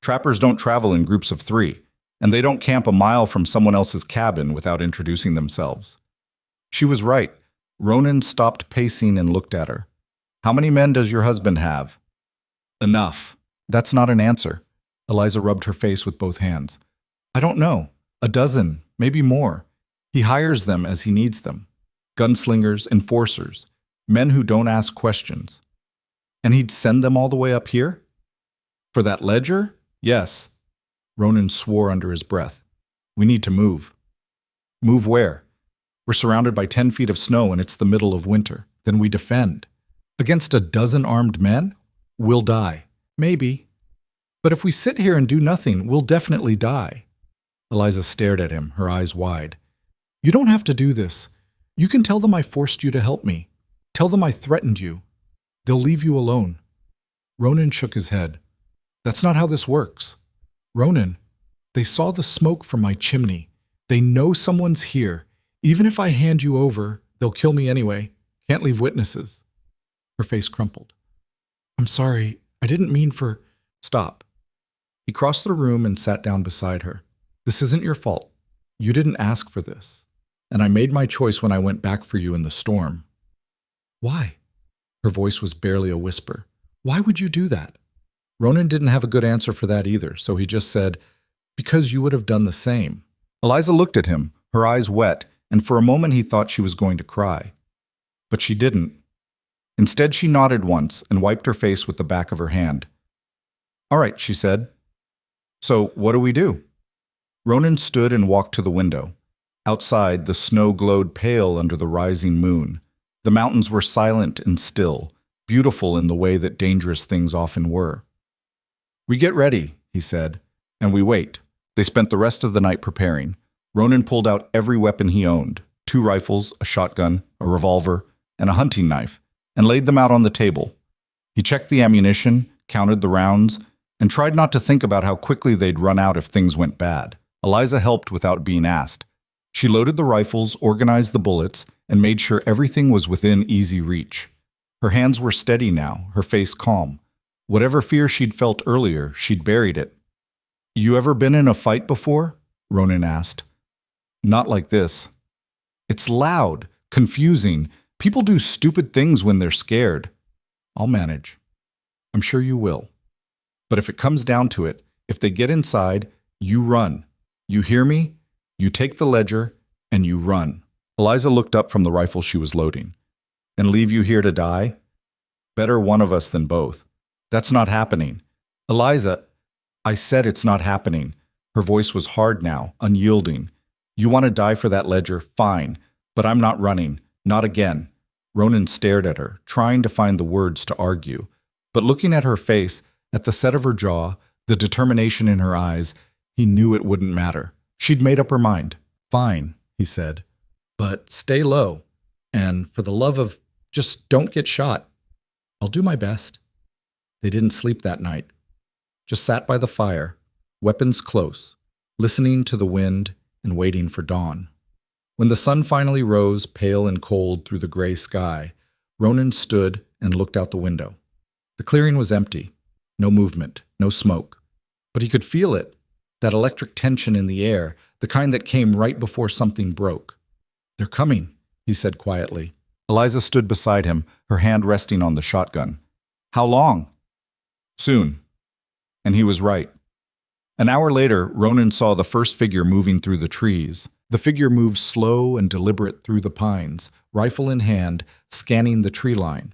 [SPEAKER 1] Trappers don't travel in groups of 3, and they don't camp a mile from someone else's cabin without introducing themselves." She was right. Ronan stopped pacing and looked at her. "How many men does your husband have?" "Enough." "That's not an answer." Eliza rubbed her face with both hands. "I don't know. A dozen, maybe more. He hires them as he needs them. Gunslingers, enforcers, men who don't ask questions. And he'd send them all the way up here? For that ledger? Yes." Ronan swore under his breath. "We need to move." "Move where?" "We're surrounded by 10 feet of snow and it's the middle of winter. Then we defend. Against a dozen armed men? We'll die. Maybe. But if we sit here and do nothing, we'll definitely die." Eliza stared at him, her eyes wide. "You don't have to do this. You can tell them I forced you to help me. Tell them I threatened you.
[SPEAKER 2] They'll leave you alone. Ronan shook his head. That's not how this works. Ronan, they saw the smoke from my chimney. They know someone's here. Even if I hand you over, they'll kill me anyway. Can't leave witnesses. Her face crumpled. I'm sorry. I didn't mean for... Stop. He crossed the room and sat down beside her. This isn't your fault. You didn't ask for this. And I made my choice when I went back for you in the storm. Why? Her voice was barely a whisper. Why would you do that? Ronan didn't have a good answer for that either, so he just said, because you would have done the same.
[SPEAKER 1] Eliza looked at him, her eyes wet, and for a moment he thought she was going to cry. But she didn't. Instead, she nodded once and wiped her face with the back of her hand. All right, she said. So what do we do? Ronan stood and walked to the window. Outside, the snow glowed pale under the rising moon. The mountains were silent and still, beautiful in the way that dangerous things often were. We get ready, he said, and we wait. They spent the rest of the night preparing. Ronan pulled out every weapon he owned, 2 rifles, a shotgun, a revolver, and a hunting knife, and laid them out on the table. He checked the ammunition, counted the rounds, and tried not to think about how quickly they'd run out if things went bad. Eliza helped without being asked. She loaded the rifles, organized the bullets, and made sure everything was within easy reach. Her hands were steady now, her face calm. Whatever fear she'd felt earlier, she'd buried it. You ever been in a fight before? Ronan asked. Not like this. It's loud, confusing. People do stupid things when they're scared. I'll manage. I'm sure you will. But if it comes down to it, if they get inside, you run. You hear me? You take the ledger, and you run. Eliza looked up from the rifle she was loading. And leave you here to die? Better one of us than both. That's not happening. Eliza, I said it's not happening. Her voice was hard now, unyielding. You want to die for that ledger? Fine. But I'm not running. Not again. Ronan stared at her, trying to find the words to argue. But looking at her face, at the set of her jaw, the determination in her eyes, he knew it wouldn't matter. She'd made up her mind. Fine, he said. But stay low. And for the love of, just don't get shot. I'll do my best. They didn't sleep that night. Just sat by the fire, weapons close, listening to the wind and waiting for dawn. When the sun finally rose, pale and cold through the gray sky, Ronan stood and looked out the window. The clearing was empty. No movement, no smoke. But he could feel it, that electric tension in the air, the kind that came right before something broke. They're coming, he said quietly. Eliza stood beside him, her hand resting on the shotgun. How long? Soon. And he was right. An hour later, Ronan saw the first figure moving through the trees. The figure moved slow and deliberate through the pines, rifle in hand, scanning the tree line.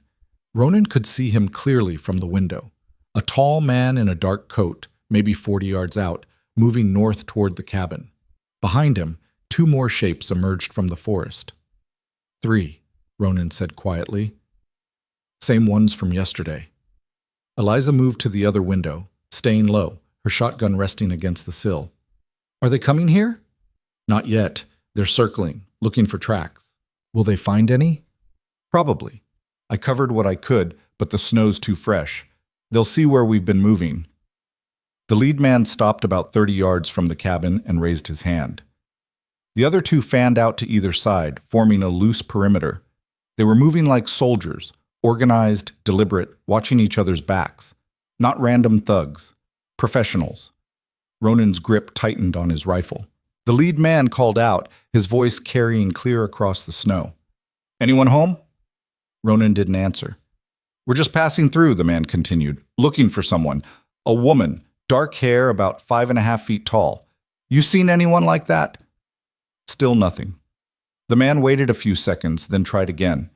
[SPEAKER 1] Ronan could see him clearly from the window. A tall man in a dark coat, maybe 40 yards out, moving north toward the cabin. Behind him, 2 more shapes emerged from the forest. 3, Ronan said quietly. Same ones from yesterday. Eliza moved to the other window, staying low, her shotgun resting against the sill. Are they coming here? Not yet. They're circling, looking for tracks. Will they find any? Probably. I covered what I could, but the snow's too fresh. They'll see where we've been moving. The lead man stopped about 30 yards from the cabin and raised his hand. The other 2 fanned out to either side, forming a loose perimeter. They were moving like soldiers, organized, deliberate, watching each other's backs. Not random thugs. Professionals. Ronan's grip tightened on his rifle. The lead man called out, his voice carrying clear across the snow. Anyone home? Ronan didn't answer. We're just passing through, the man continued, looking for someone. A woman, dark hair, about 5.5 feet tall. You seen anyone like that? Still nothing. The man waited a few seconds, then tried again.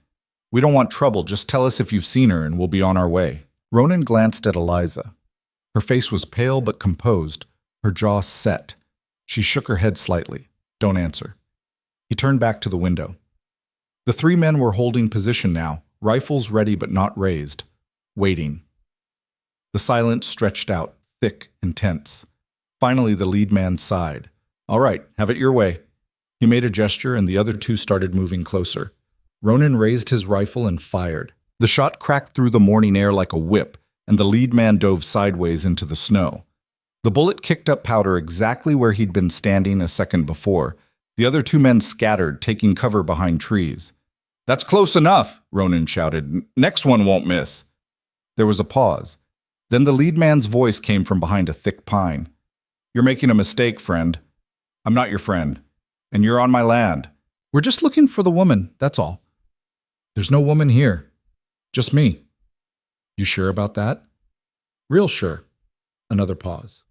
[SPEAKER 1] We don't want trouble, just tell us if you've seen her and we'll be on our way. Ronan glanced at Eliza. Her face was pale but composed, her jaw set. She shook her head slightly. Don't answer. He turned back to the window. The 3 men were holding position now, rifles ready but not raised, waiting. The silence stretched out, thick and tense. Finally, the lead man sighed. All right, have it your way. He made a gesture and the other 2 started moving closer. Ronan raised his rifle and fired. The shot cracked through the morning air like a whip, and the lead man dove sideways into the snow. The bullet kicked up powder exactly where he'd been standing a second before. The other two men scattered, taking cover behind trees. "That's close enough," Ronan shouted. "Next one won't miss." There was a pause. Then the lead man's voice came from behind a thick pine. "You're making a mistake, friend. I'm not your friend, and you're on my land. We're just looking for the woman, that's all." "There's no woman here. Just me." "You sure about that?" "Real sure." Another pause.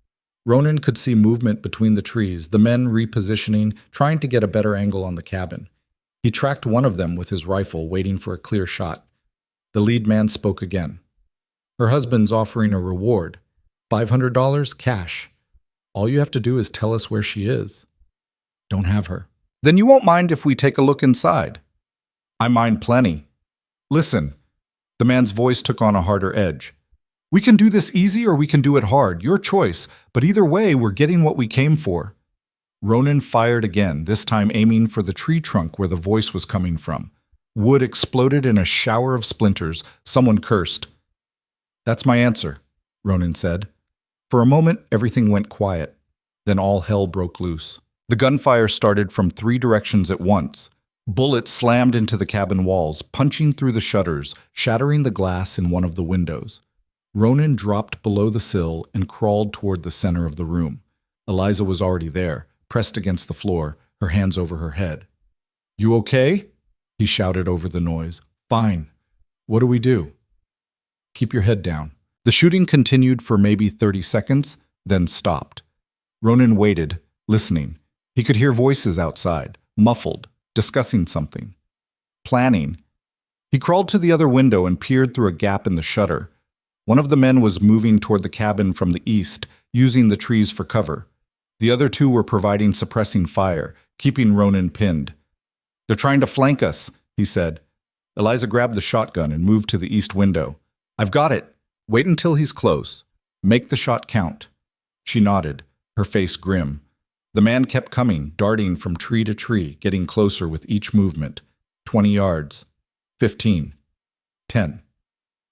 [SPEAKER 1] Ronan could see movement between the trees, the men repositioning, trying to get a better angle on the cabin. He tracked one of them with his rifle, waiting for a clear shot. The lead man spoke again. "Her husband's offering a reward. $500 cash. All you have to do is tell us where she is." "Don't have her." "Then you won't mind if we take a look inside?" "I mind plenty. Listen." The man's voice took on a harder edge. "We can do this easy or we can do it hard, your choice, but either way, we're getting what we came for." Ronan fired again, this time aiming for the tree trunk where the voice was coming from. Wood exploded in a shower of splinters. Someone cursed. "That's my answer," Ronan said. For a moment, everything went quiet. Then all hell broke loose. The gunfire started from 3 directions at once. Bullets slammed into the cabin walls, punching through the shutters, shattering the glass in one of the windows. Ronan dropped below the sill and crawled toward the center of the room. Eliza was already there, pressed against the floor, her hands over her head. "You okay?" he shouted over the noise. "Fine. What do we do?" "Keep your head down." The shooting continued for maybe 30 seconds, then stopped. Ronan waited, listening. He could hear voices outside, muffled, discussing something. Planning. He crawled to the other window and peered through a gap in the shutter. One of the men was moving toward the cabin from the east, using the trees for cover. The other 2 were providing suppressing fire, keeping Ronan pinned. "They're trying to flank us," he said. Eliza grabbed the shotgun and moved to the east window. "I've got it. Wait until he's close. Make the shot count." She nodded, her face grim. The man kept coming, darting from tree to tree, getting closer with each movement. 20 yards. 15. 10.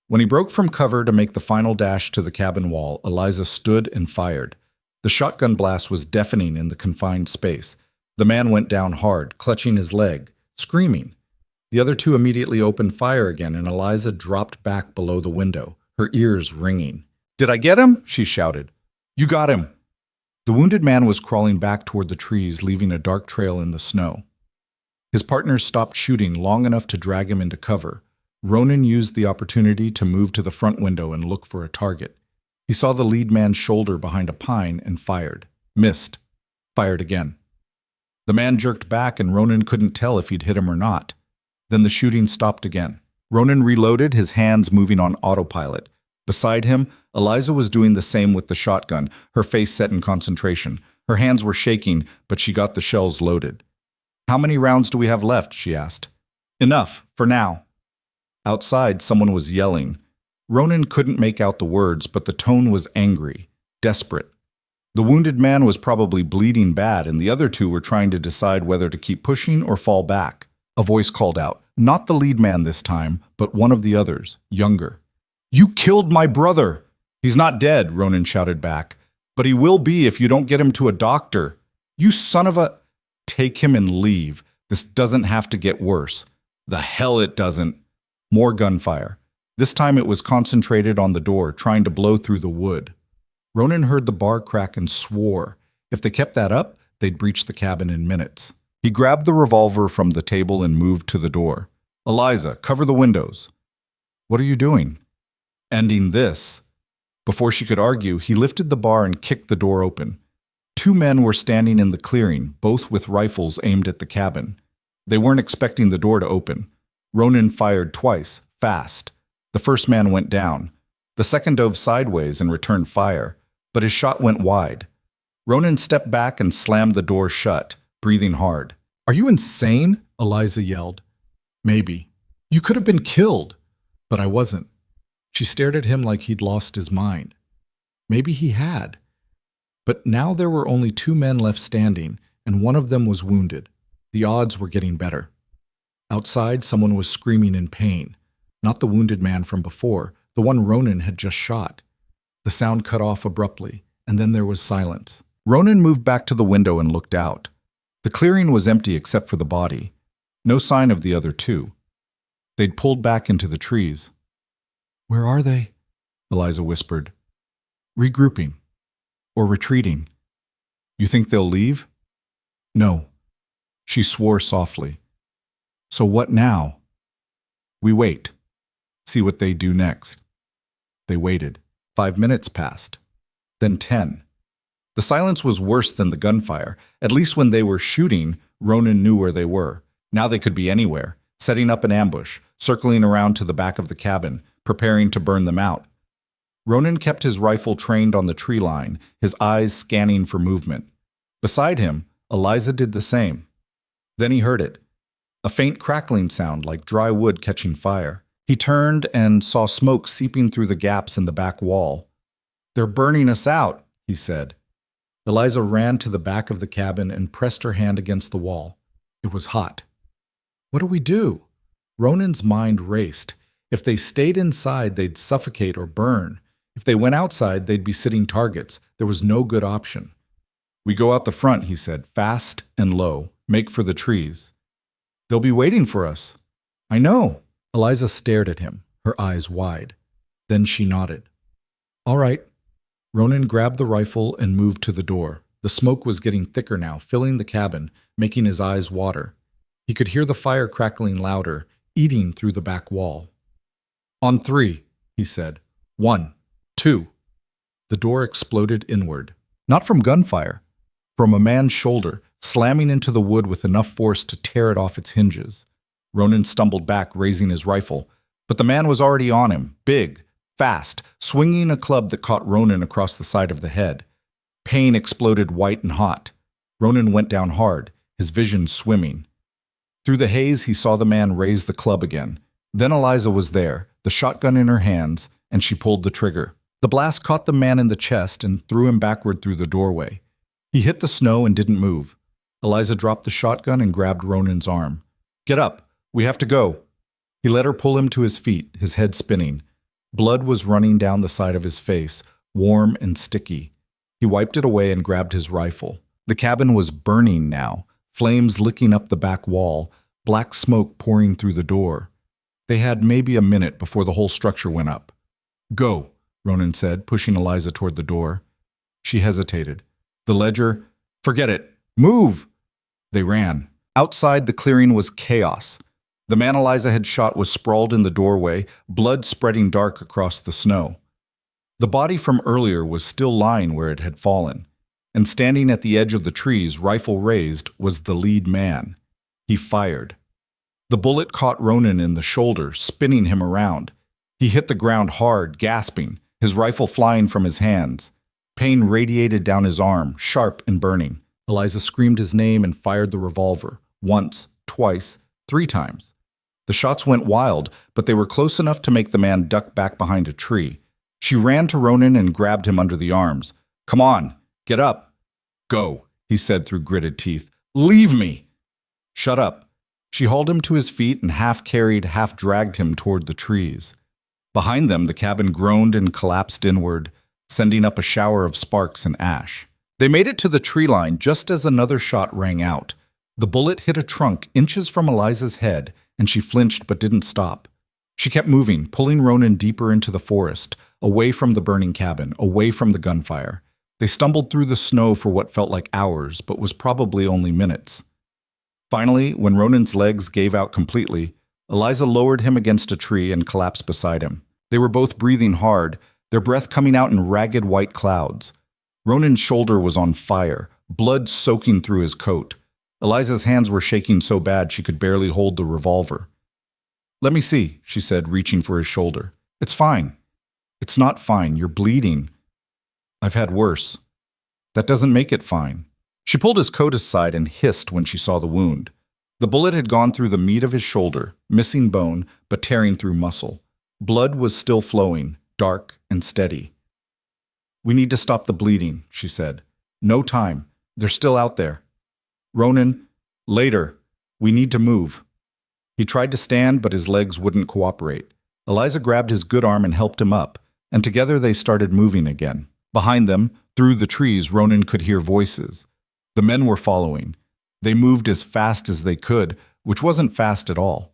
[SPEAKER 1] When he broke from cover to make the final dash to the cabin wall, Eliza stood and fired. The shotgun blast was deafening in the confined space. The man went down hard, clutching his leg, screaming. The other 2 immediately opened fire again, and Eliza dropped back below the window, her ears ringing. "Did I get him?" she shouted. "You got him." The wounded man was crawling back toward the trees, leaving a dark trail in the snow. His partners stopped shooting long enough to drag him into cover. Ronan used the opportunity to move to the front window and look for a target. He saw the lead man's shoulder behind a pine and fired. Missed. Fired again. The man jerked back and Ronan couldn't tell if he'd hit him or not. Then the shooting stopped again. Ronan reloaded, his hands moving on autopilot. Beside him, Eliza was doing the same with the shotgun, her face set in concentration. Her hands were shaking, but she got the shells loaded. "How many rounds do we have left?" she asked. "Enough, for now." Outside, someone was yelling. Ronan couldn't make out the words, but the tone was angry, desperate. The wounded man was probably bleeding bad, and the other 2 were trying to decide whether to keep pushing or fall back. A voice called out, not the lead man this time, but one of the others, younger. "You killed my brother!" "He's not dead," Ronan shouted back. "But he will be if you don't get him to a doctor. You son of a—" "Take him and leave. This doesn't have to get worse." "The hell it doesn't." More gunfire. This time it was concentrated on the door, trying to blow through the wood. Ronan heard the bar crack and swore. If they kept that up, they'd breach the cabin in minutes. He grabbed the revolver from the table and moved to the door. "Eliza, cover the windows." "What are you doing?" "Ending this." Before she could argue, he lifted the bar and kicked the door open. 2 men were standing in the clearing, both with rifles aimed at the cabin. They weren't expecting the door to open. Ronan fired twice, fast. The first man went down. The second dove sideways and returned fire, but his shot went wide. Ronan stepped back and slammed the door shut, breathing hard. "Are you insane?" Eliza yelled. "Maybe. You could have been killed." "But I wasn't." She stared at him like he'd lost his mind. Maybe he had. But now there were only 2 men left standing, and one of them was wounded. The odds were getting better. Outside, someone was screaming in pain.
[SPEAKER 2] not the wounded man from before, the one Ronan had just shot. The sound cut off abruptly, and then there was silence.
[SPEAKER 1] Ronan moved back to the window and looked out. The clearing was empty except for the body. No sign of the other two. They'd pulled back into the trees.
[SPEAKER 2] "Where are they?"
[SPEAKER 1] Eliza whispered. "Regrouping. Or retreating. You think they'll leave?" "No." She swore softly. "So what now?" "We wait. See what they do next." They waited. 5 minutes passed. Then 10. The silence was worse than the gunfire. At least when they were shooting, Ronan knew where they were. Now they could be anywhere, setting up an ambush, circling around to the back of the cabin, preparing to burn them out. Ronan kept his rifle trained on the tree line, his eyes scanning for movement. Beside him, Eliza did the same. Then he heard it. A faint crackling sound like dry wood catching fire. He turned and saw smoke seeping through the gaps in the back wall. "They're burning us out," he said. Eliza ran to the back of the cabin and pressed her hand against the wall. It was hot. What do we do? Ronan's mind raced. If they stayed inside, they'd suffocate or burn. If they went outside, they'd be sitting targets. There was no good option. "We go out the front," he said, "fast and low. Make for the trees." "They'll be waiting for us." "I know." Eliza stared at him, her eyes wide. Then she nodded. "All right." Ronan grabbed the rifle and moved to the door. The smoke was getting thicker now, filling the cabin, making his eyes water. He could hear the fire crackling louder, eating through the back wall. "On 3, he said. 1, 2. The door exploded inward. Not from gunfire, from a man's shoulder, slamming into the wood with enough force to tear it off its hinges. Ronan stumbled back, raising his rifle. But the man was already on him, big, fast, swinging a club that caught Ronan across the side of the head. Pain exploded white and hot. Ronan went down hard, his vision swimming. Through the haze, he saw the man raise the club again. Then Eliza was there, the shotgun in her hands, and she pulled the trigger. The blast caught the man in the chest and threw him backward through the doorway. He hit the snow and didn't move. Eliza dropped the shotgun and grabbed Ronan's arm. "Get up. We have to go." He let her pull him to his feet, his head spinning. Blood was running down the side of his face, warm and sticky. He wiped it away and grabbed his rifle. The cabin was burning now, flames licking up the back wall, black smoke pouring through the door. They had maybe a minute before the whole structure went up. "Go," Ronan said, pushing Eliza toward the door. She hesitated. The ledger, "Forget it. Move!" They ran. Outside, the clearing was chaos. The man Eliza had shot was sprawled in the doorway, blood spreading dark across the snow. The body from earlier was still lying where it had fallen, and standing at the edge of the trees, rifle raised, was the lead man. He fired. The bullet caught Ronan in the shoulder, spinning him around. He hit the ground hard, gasping, his rifle flying from his hands. Pain radiated down his arm, sharp and burning. Eliza screamed his name and fired the revolver, once, twice, 3 times. The shots went wild, but they were close enough to make the man duck back behind a tree. She ran to Ronan and grabbed him under the arms. "Come on, get up." "Go," he said through gritted teeth. "Leave me." "Shut up." She hauled him to his feet and half carried, half dragged him toward the trees. Behind them, the cabin groaned and collapsed inward, sending up a shower of sparks and ash. They made it to the tree line just as another shot rang out. The bullet hit a trunk inches from Eliza's head, and she flinched but didn't stop. She kept moving, pulling Ronan deeper into the forest, away from the burning cabin, away from the gunfire. They stumbled through the snow for what felt like hours, but was probably only minutes. Finally, when Ronan's legs gave out completely, Eliza lowered him against a tree and collapsed beside him. They were both breathing hard, their breath coming out in ragged white clouds. Ronan's shoulder was on fire, blood soaking through his coat. Eliza's hands were shaking so bad she could barely hold the revolver. "Let me see," she said, reaching for his shoulder. "It's fine." "It's not fine. You're bleeding." "I've had worse." "That doesn't make it fine." She pulled his coat aside and hissed when she saw the wound. The bullet had gone through the meat of his shoulder, missing bone, but tearing through muscle. Blood was still flowing, dark and steady. "We need to stop the bleeding," she said. "No time. They're still out there." "Ronan, later. We need to move." He tried to stand, but his legs wouldn't cooperate. Eliza grabbed his good arm and helped him up, and together they started moving again. Behind them, through the trees, Ronan could hear voices. The men were following. They moved as fast as they could, which wasn't fast at all.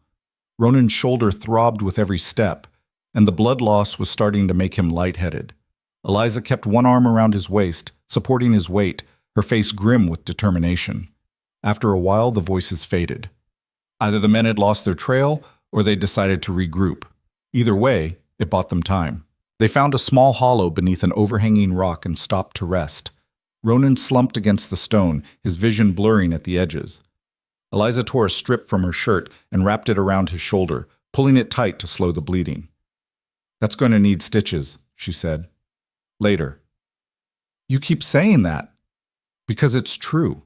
[SPEAKER 1] Ronan's shoulder throbbed with every step, and the blood loss was starting to make him lightheaded. Eliza kept one arm around his waist, supporting his weight, her face grim with determination. After a while, the voices faded. Either the men had lost their trail, or they decided to regroup. Either way, it bought them time. They found a small hollow beneath an overhanging rock and stopped to rest. Ronan slumped against the stone, his vision blurring at the edges. Eliza tore a strip from her shirt and wrapped it around his shoulder, pulling it tight to slow the bleeding. "That's going to need stitches," she said. "Later." "You keep saying that." "Because it's true."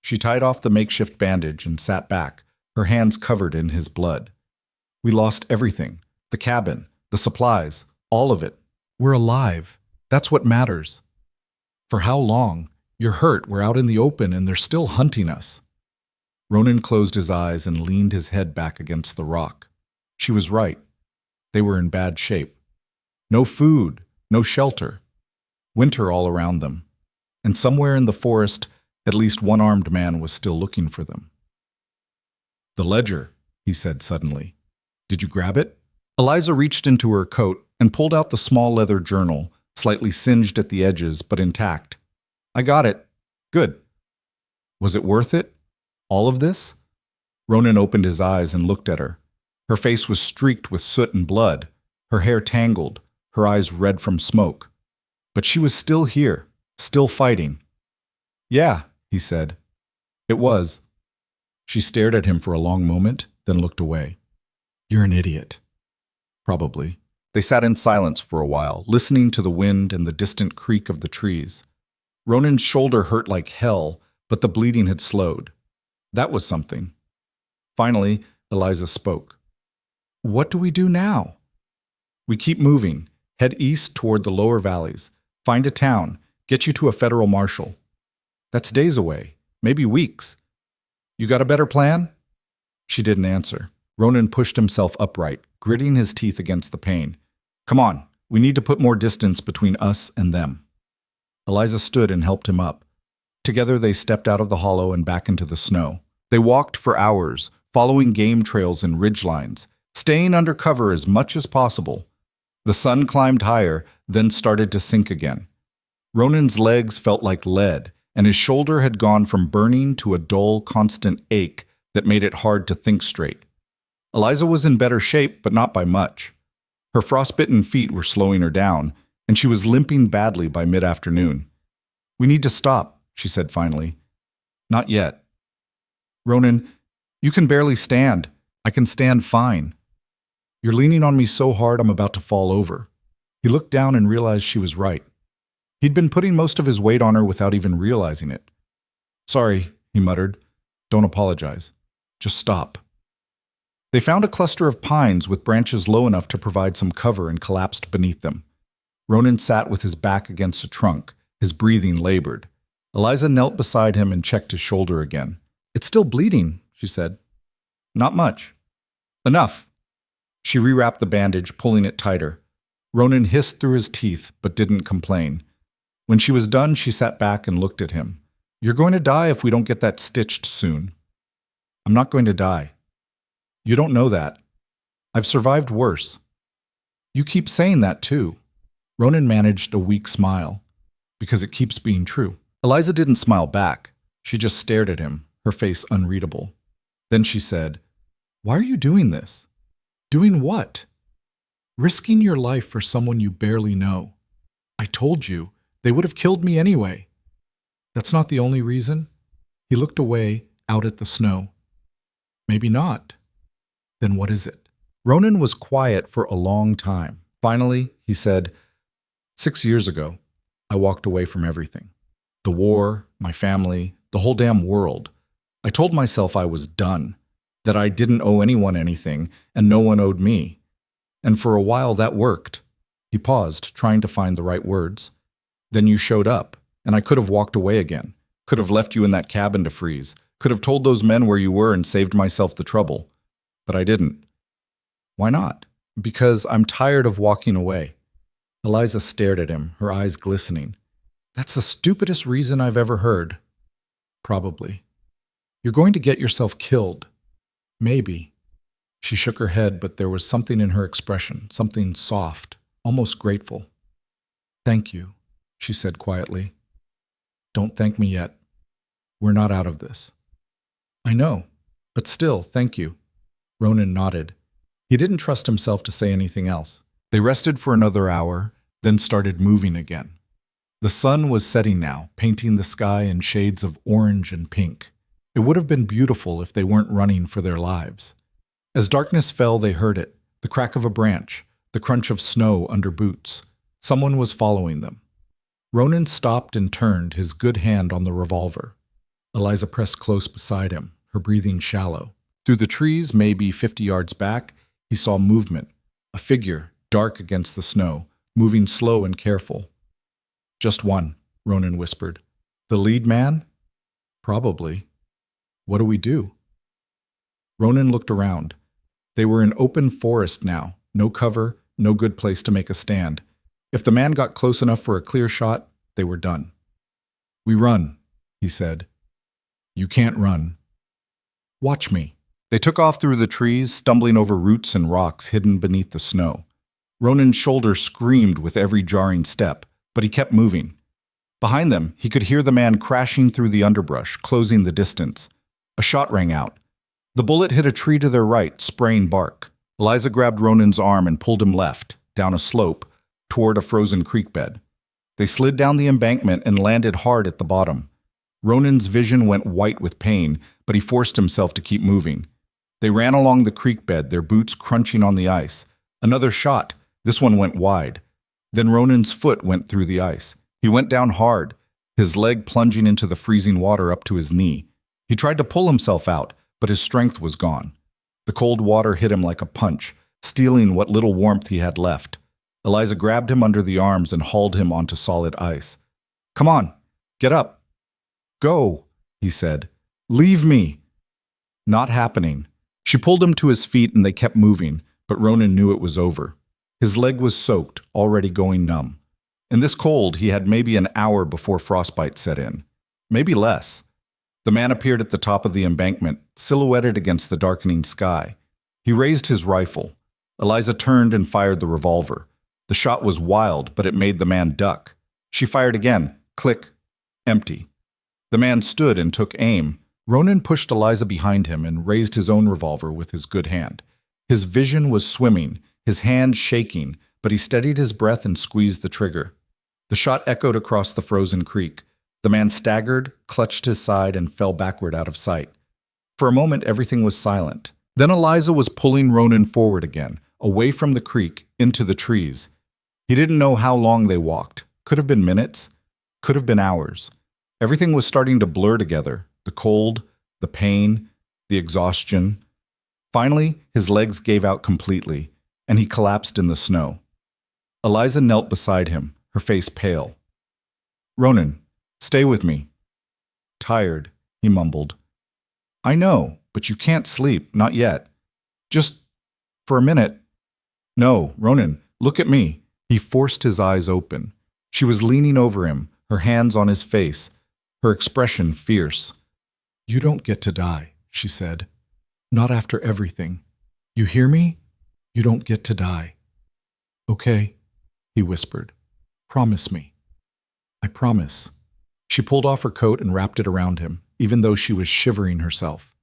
[SPEAKER 1] She tied off the makeshift bandage and sat back, her hands covered in his blood. "We lost everything. The cabin, the supplies, all of it. We're alive. That's what matters." "For how long? You're hurt. We're out in the open and they're still hunting us." Ronan closed his eyes and leaned his head back against the rock. She was right. They were in bad shape. No food, no shelter. Winter all around them. And somewhere in the forest, at least one armed man was still looking for them. "The ledger," he said suddenly. "Did you grab it?" Eliza reached into her coat and pulled out the small leather journal, slightly singed at the edges but intact. "I got it. Good." "Was it worth it? All of this?" Ronan opened his eyes and looked at her. Her face was streaked with soot and blood, her hair tangled, her eyes red from smoke. But she was still here, still fighting. "Yeah," he said. "It was." She stared at him for a long moment, then looked away. "You're an idiot." "Probably." They sat in silence for a while, listening to the wind and the distant creak of the trees. Ronan's shoulder hurt like hell, but the bleeding had slowed. That was something. Finally, Eliza spoke. "What do we do now?" "We keep moving. Head east toward the lower valleys. Find a town. Get you to a federal marshal. That's days away. Maybe weeks. You got a better plan?" She didn't answer. Ronan pushed himself upright, gritting his teeth against the pain. "Come on. We need to put more distance between us and them." Eliza stood and helped him up. Together they stepped out of the hollow and back into the snow. They walked for hours, following game trails and ridgelines, staying under cover as much as possible. The sun climbed higher, then started to sink again. Ronan's legs felt like lead, and his shoulder had gone from burning to a dull, constant ache that made it hard to think straight. Eliza was in better shape, but not by much. Her frostbitten feet were slowing her down, and she was limping badly by mid-afternoon. "We need to stop," she said finally. "Not yet." "Ronan, you can barely stand. I can stand fine." "You're leaning on me so hard I'm about to fall over." He looked down and realized she was right. He'd been putting most of his weight on her without even realizing it. "Sorry," he muttered. "Don't apologize. Just stop." They found a cluster of pines with branches low enough to provide some cover and collapsed beneath them. Ronan sat with his back against a trunk, his breathing labored. Eliza knelt beside him and checked his shoulder again. "It's still bleeding," she said. "Not much." "Enough." She rewrapped the bandage, pulling it tighter. Ronan hissed through his teeth, but didn't complain. When she was done, she sat back and looked at him. "You're going to die if we don't get that stitched soon." "I'm not going to die." "You don't know that. I've survived worse." "You keep saying that too." Ronan managed a weak smile. "Because it keeps being true." Eliza didn't smile back. She just stared at him, her face unreadable. Then she said, "Why are you doing this?" "Doing what?" "Risking your life for someone you barely know." "I told you, they would have killed me anyway." "That's not the only reason." He looked away, out at the snow. "Maybe not." "Then what is it?" Ronan was quiet for a long time. Finally, he said, 6 years ago, I walked away from everything. The war, my family, the whole damn world. I told myself I was done, that I didn't owe anyone anything, and no one owed me. And for a while that worked." He paused, trying to find the right words. "Then you showed up, and I could have walked away again, could have left you in that cabin to freeze, could have told those men where you were and saved myself the trouble. But I didn't." "Why not?" Because I'm tired of walking away. Eliza stared at him, her eyes glistening. That's the stupidest reason I've ever heard. Probably. You're going to get yourself killed. Maybe. She shook her head, but there was something in her expression, something soft, almost grateful. Thank you, she said quietly. Don't thank me yet. We're not out of this. I know, but still, thank you. Ronan nodded. He didn't trust himself to say anything else. They rested for another hour, then started moving again. The sun was setting now, painting the sky in shades of orange and pink. It would have been beautiful if they weren't running for their lives. As darkness fell, they heard it, the crack of a branch, the crunch of snow under boots. Someone was following them. Ronan stopped and turned, his good hand on the revolver. Eliza pressed close beside him, her breathing shallow. Through the trees, maybe 50 yards back, he saw movement, a figure, dark against the snow, moving slow and careful. Just one, Ronan whispered. The lead man? Probably. What do we do? Ronan looked around. They were in open forest now, no cover, no good place to make a stand. If the man got close enough for a clear shot, they were done. We run, he said. You can't run. Watch me. They took off through the trees, stumbling over roots and rocks hidden beneath the snow. Ronan's shoulder screamed with every jarring step, but he kept moving. Behind them, he could hear the man crashing through the underbrush, closing the distance. A shot rang out. The bullet hit a tree to their right, spraying bark. Eliza grabbed Ronan's arm and pulled him left, down a slope, toward a frozen creek bed. They slid down the embankment and landed hard at the bottom. Ronan's vision went white with pain, but he forced himself to keep moving. They ran along the creek bed, their boots crunching on the ice. Another shot. This one went wide. Then Ronan's foot went through the ice. He went down hard, his leg plunging into the freezing water up to his knee. He tried to pull himself out, but his strength was gone. The cold water hit him like a punch, stealing what little warmth he had left. Eliza grabbed him under the arms and hauled him onto solid ice. Come on, get up. Go, he said. Leave me. Not happening. She pulled him to his feet and they kept moving, but Ronan knew it was over. His leg was soaked, already going numb. In this cold, he had maybe an hour before frostbite set in. Maybe less. The man appeared at the top of the embankment, silhouetted against the darkening sky. He raised his rifle. Eliza turned and fired the revolver. The shot was wild, but it made the man duck. She fired again. Click. Empty. The man stood and took aim. Ronan pushed Eliza behind him and raised his own revolver with his good hand. His vision was swimming, his hand shaking, but he steadied his breath and squeezed the trigger. The shot echoed across the frozen creek. The man staggered, clutched his side, and fell backward out of sight. For a moment, everything was silent. Then Eliza was pulling Ronan forward again, away from the creek, into the trees. He didn't know how long they walked. Could have been minutes. Could have been hours. Everything was starting to blur together. The cold, the pain, the exhaustion. Finally, his legs gave out completely, and he collapsed in the snow. Eliza knelt beside him, her face pale. Ronan, stay with me. Tired, he mumbled. I know, but you can't sleep, not yet. Just for a minute. No, Ronan, look at me. He forced his eyes open. She was leaning over him, her hands on his face, her expression fierce. You don't get to die, she said. Not after everything. You hear me? You don't get to die. Okay, he whispered. Promise me. I promise. She pulled off her coat and wrapped it around him, even though she was shivering herself.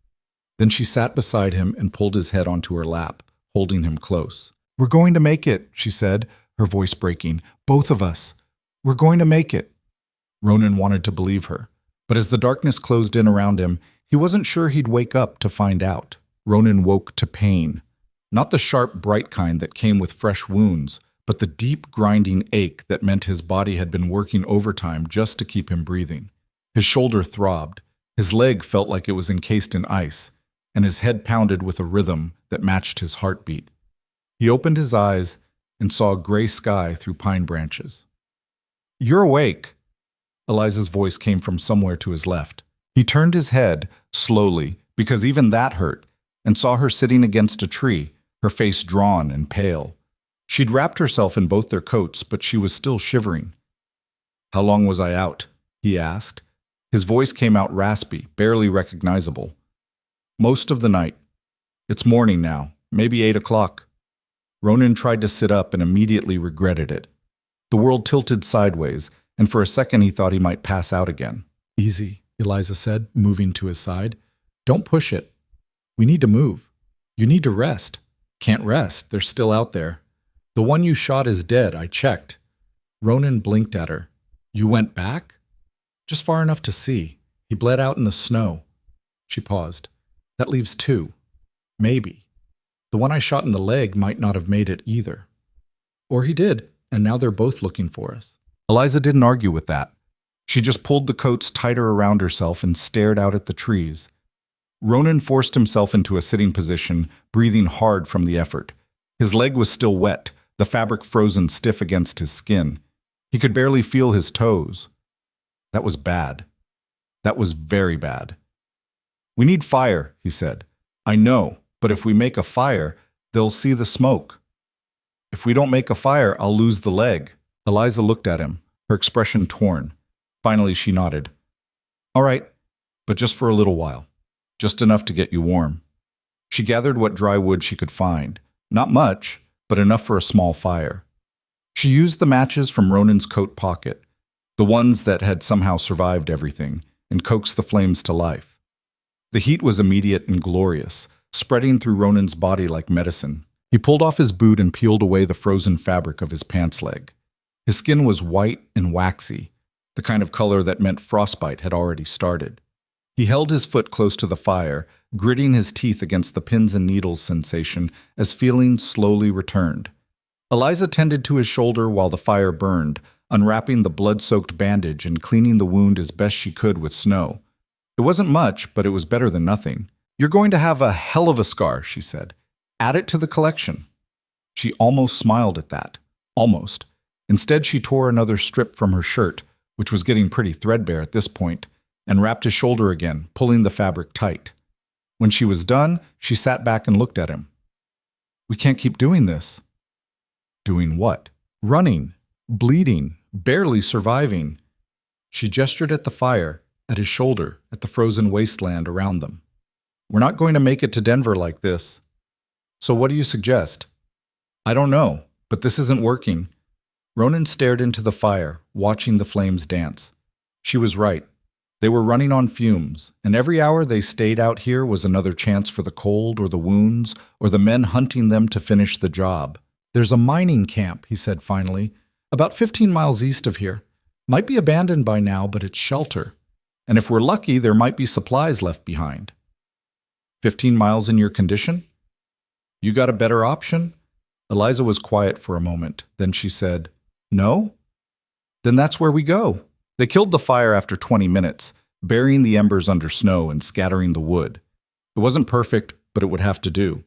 [SPEAKER 1] Then she sat beside him and pulled his head onto her lap, holding him close. We're going to make it, she said, her voice breaking. Both of us. We're going to make it. Ronan wanted to believe her, but as the darkness closed in around him, he wasn't sure he'd wake up to find out. Ronan woke to pain. Not the sharp, bright kind that came with fresh wounds, but the deep, grinding ache that meant his body had been working overtime just to keep him breathing. His shoulder throbbed, his leg felt like it was encased in ice, and his head pounded with a rhythm that matched his heartbeat. He opened his eyes and saw a gray sky through pine branches. You're awake. Eliza's voice came from somewhere to his left. He turned his head, slowly, because even that hurt, and saw her sitting against a tree, her face drawn and pale. She'd wrapped herself in both their coats, but she was still shivering. "How long was I out?" he asked. His voice came out raspy, barely recognizable. "Most of the night. It's morning now, maybe 8 o'clock. Ronan tried to sit up and immediately regretted it. The world tilted sideways, and for a second he thought he might pass out again.
[SPEAKER 2] "Easy," Eliza said, moving to his side. "Don't push it. We need to move. You need to rest." "Can't rest. They're still out there." "The one you shot is dead. I checked." Ronan blinked at her. "You went back?" "Just far enough to see. He bled out in the snow." She paused. "That leaves 2. Maybe. The one I shot in the leg might not have made it either. Or he did, and now they're both looking for us."
[SPEAKER 1] Eliza didn't argue with that. She just pulled the coats tighter around herself and stared out at the trees. Ronan forced himself into a sitting position, breathing hard from the effort. His leg was still wet, the fabric frozen stiff against his skin. He could barely feel his toes. That was bad. That was very bad. "We need fire," he said. "I know, but if we make a fire, they'll see the smoke." "If we don't make a fire, I'll lose the leg." Eliza looked at him, her expression torn. Finally, she nodded. "All right, but just for a little while. Just enough to get you warm." She gathered what dry wood she could find. Not much, but enough for a small fire. She used the matches from Ronan's coat pocket, the ones that had somehow survived everything, and coaxed the flames to life. The heat was immediate and glorious, spreading through Ronan's body like medicine. He pulled off his boot and peeled away the frozen fabric of his pants leg. His skin was white and waxy, the kind of color that meant frostbite had already started. He held his foot close to the fire, gritting his teeth against the pins and needles sensation as feeling slowly returned. Eliza tended to his shoulder while the fire burned, unwrapping the blood-soaked bandage and cleaning the wound as best she could with snow. It wasn't much, but it was better than nothing. "You're going to have a hell of a scar," she said. "Add it to the collection." She almost smiled at that. Almost. Instead, she tore another strip from her shirt, which was getting pretty threadbare at this point, and wrapped his shoulder again, pulling the fabric tight. When she was done, she sat back and looked at him. "We can't keep doing this." "Doing what?" "Running, bleeding, barely surviving." She gestured at the fire, at his shoulder, at the frozen wasteland around them. "We're not going to make it to Denver like this." "So what do you suggest?" "I don't know, but this isn't working." Ronan stared into the fire, watching the flames dance. She was right. They were running on fumes, and every hour they stayed out here was another chance for the cold or the wounds or the men hunting them to finish the job. "There's a mining camp," he said finally, "about 15 miles east of here. Might be abandoned by now, but it's shelter. And if we're lucky, there might be supplies left behind." 15 miles in your condition? "You got a better option?" Eliza was quiet for a moment. Then she said, "No?" "Then that's where we go." They killed the fire after 20 minutes, burying the embers under snow and scattering the wood. It wasn't perfect, but it would have to do.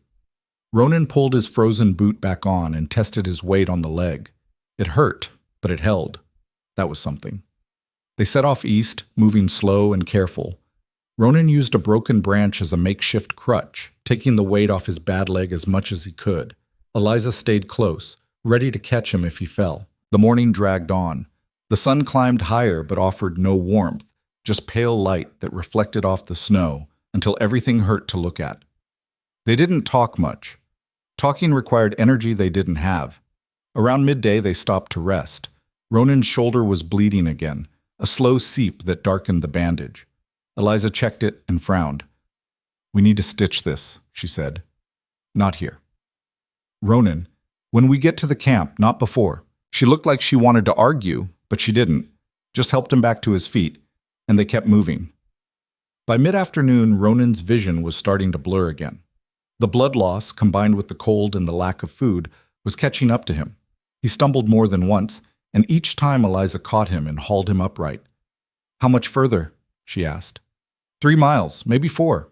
[SPEAKER 1] Ronan pulled his frozen boot back on and tested his weight on the leg. It hurt, but it held. That was something. They set off east, moving slow and careful. Ronan used a broken branch as a makeshift crutch, taking the weight off his bad leg as much as he could. Eliza stayed close, ready to catch him if he fell. The morning dragged on. The sun climbed higher but offered no warmth, just pale light that reflected off the snow until everything hurt to look at. They didn't talk much. Talking required energy they didn't have. Around midday they stopped to rest. Ronan's shoulder was bleeding again, a slow seep that darkened the bandage. Eliza checked it and frowned. "We need to stitch this," she said. "Not here." "Ronan, when we get to the camp, not before." She looked like she wanted to argue, but she didn't, just helped him back to his feet, and they kept moving. By mid-afternoon, Ronan's vision was starting to blur again. The blood loss, combined with the cold and the lack of food, was catching up to him. He stumbled more than once, and each time Eliza caught him and hauled him upright. "How much further?" she asked. 3 miles, maybe 4.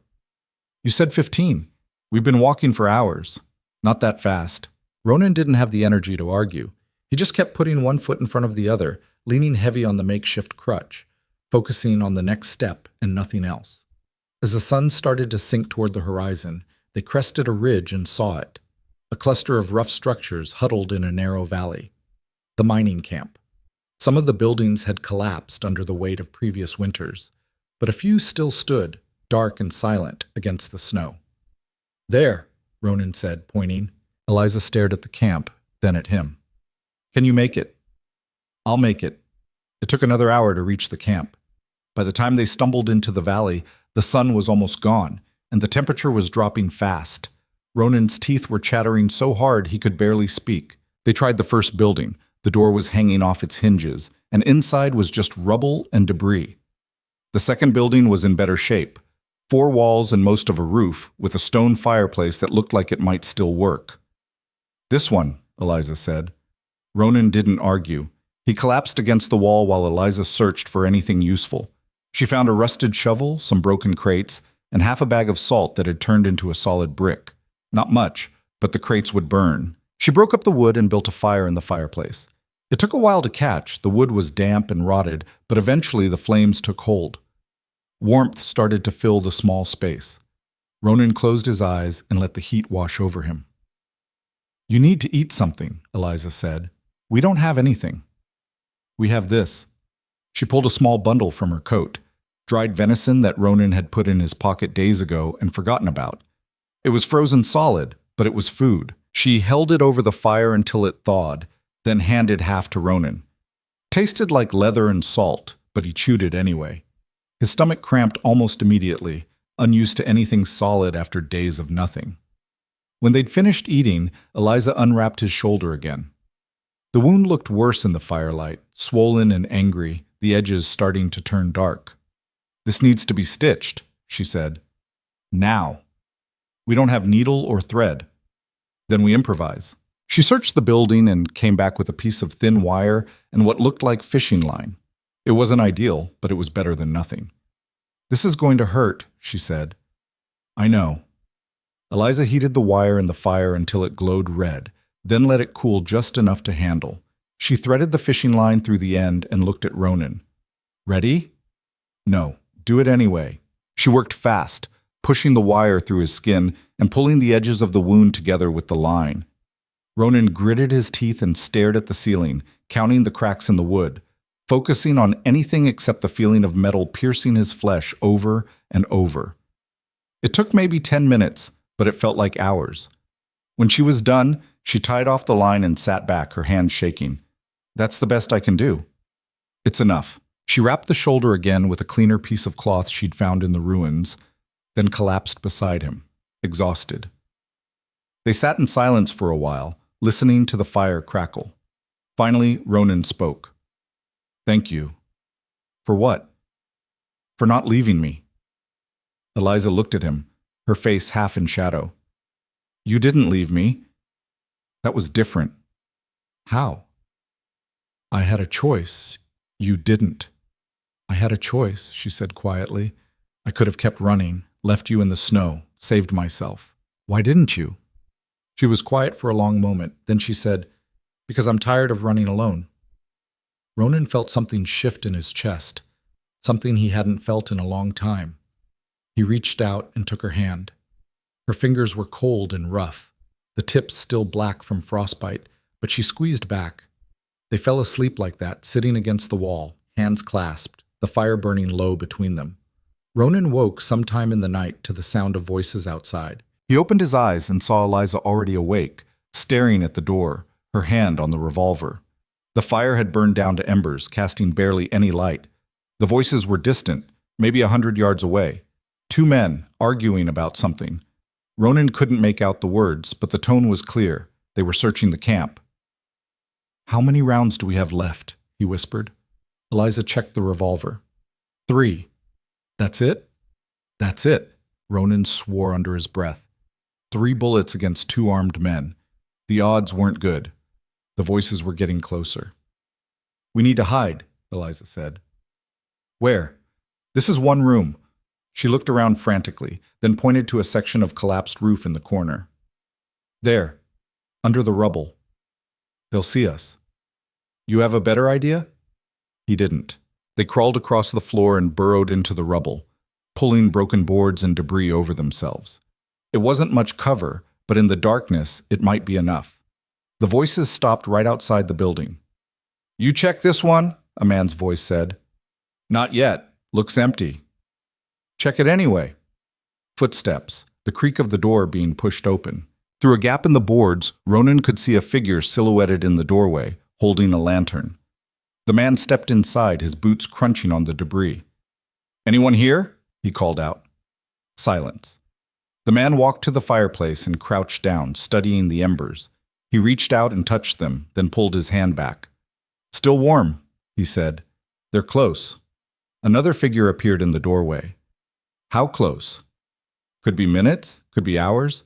[SPEAKER 1] "You said 15. We've been walking for hours." "Not that fast." Ronan didn't have the energy to argue. He just kept putting one foot in front of the other, leaning heavy on the makeshift crutch, focusing on the next step and nothing else. As the sun started to sink toward the horizon, they crested a ridge and saw it.
[SPEAKER 2] a cluster of rough structures huddled in a narrow valley. The mining camp. Some of the buildings had collapsed under the weight of previous winters, but a few still stood, dark and silent, against the snow. "There," Ronan said, pointing. Eliza stared at the camp, then at him. "Can you make it?" "I'll make it." It took another hour to reach the camp. By the time they stumbled into the valley, the sun was almost gone, and the temperature was dropping fast. Ronan's teeth were chattering so hard he could barely speak. They tried the first building. The door was hanging off its hinges, and inside was just rubble and debris. The second building was in better shape. 4 walls and most of a roof, with a stone fireplace that looked like it might still work. "This one," Eliza said. Ronan didn't argue. He collapsed against the wall while Eliza searched for anything useful. She found a rusted shovel, some broken crates, and half a bag of salt that had turned into a solid brick. Not much, but the crates would burn. She broke up the wood and built a fire in the fireplace. It took a while to catch. The wood was damp and rotted, but eventually the flames took hold. Warmth started to fill the small space. Ronan closed his eyes and let the heat wash over him. "You need to eat something," Eliza said. "We don't have anything." "We have this." She pulled a small bundle from her coat, dried venison that Ronan had put in his pocket days ago and forgotten about. It was frozen solid, but it was food. She held it over the fire until it thawed, then handed half to Ronan. Tasted like leather and salt, but he chewed it anyway. His stomach cramped almost immediately, unused to anything solid after days of nothing. When they'd finished eating, Eliza unwrapped his shoulder again. The wound looked worse in the firelight, swollen and angry, the edges starting to turn dark. "This needs to be stitched," she said. "Now. We don't have needle or thread." "Then we improvise." She searched the building and came back with a piece of thin wire and what looked like fishing line. It wasn't ideal, but it was better than nothing. "This is going to hurt," she said. "I know." Eliza heated the wire in the fire until it glowed red, then let it cool just enough to handle. She threaded the fishing line through the end and looked at Ronan. "Ready?" "No, do it anyway." She worked fast, pushing the wire through his skin and pulling the edges of the wound together with the line. Ronan gritted his teeth and stared at the ceiling, counting the cracks in the wood, focusing on anything except the feeling of metal piercing his flesh over and over. It took maybe 10 minutes, but it felt like hours. When she was done, she tied off the line and sat back, her hands shaking. "That's the best I can do." "It's enough." She wrapped the shoulder again with a cleaner piece of cloth she'd found in the ruins, then collapsed beside him, exhausted. They sat in silence for a while, listening to the fire crackle. Finally, Ronan spoke. "Thank you." "For what?" "For not leaving me." Eliza looked at him, her face half in shadow. "You didn't leave me." "That was different." "How?" "I had a choice. You didn't." "I had a choice," she said quietly. "I could have kept running, left you in the snow, saved myself. Why didn't you?" She was quiet for a long moment. Then she said, "Because I'm tired of running alone." Ronan felt something shift in his chest, something he hadn't felt in a long time. He reached out and took her hand. Her fingers were cold and rough, the tips still black from frostbite, but she squeezed back. They fell asleep like that, sitting against the wall, hands clasped, the fire burning low between them. Ronan woke sometime in the night to the sound of voices outside. He opened his eyes and saw Eliza already awake, staring at the door, her hand on the revolver. The fire had burned down to embers, casting barely any light. The voices were distant, maybe 100 yards away. 2 men, arguing about something. Ronan couldn't make out the words, but the tone was clear. They were searching the camp. "How many rounds do we have left?" he whispered. Eliza checked the revolver. 3. "That's it?" "That's it," Ronan swore under his breath. 3 bullets against 2 armed men. The odds weren't good. The voices were getting closer. "We need to hide," Eliza said. "Where?" "This is one room." She looked around frantically, then pointed to a section of collapsed roof in the corner. "There, under the rubble. They'll see us." "You have a better idea?" He didn't. They crawled across the floor and burrowed into the rubble, pulling broken boards and debris over themselves. It wasn't much cover,
[SPEAKER 1] but in the darkness, it might be enough. The voices stopped right outside the building. "You check this one?" a man's voice said. "Not yet. Looks empty." "Check it anyway." Footsteps, the creak of the door being pushed open. Through a gap in the boards, Ronan could see a figure silhouetted in the doorway, holding a lantern. The man stepped inside, his boots crunching on the debris. "Anyone here?" he called out. Silence. The man walked to the fireplace and crouched down, studying the embers. He reached out and touched them, then pulled his hand back. "Still warm," he said. "They're close." Another figure appeared in the doorway. How close? Could be minutes, could be hours,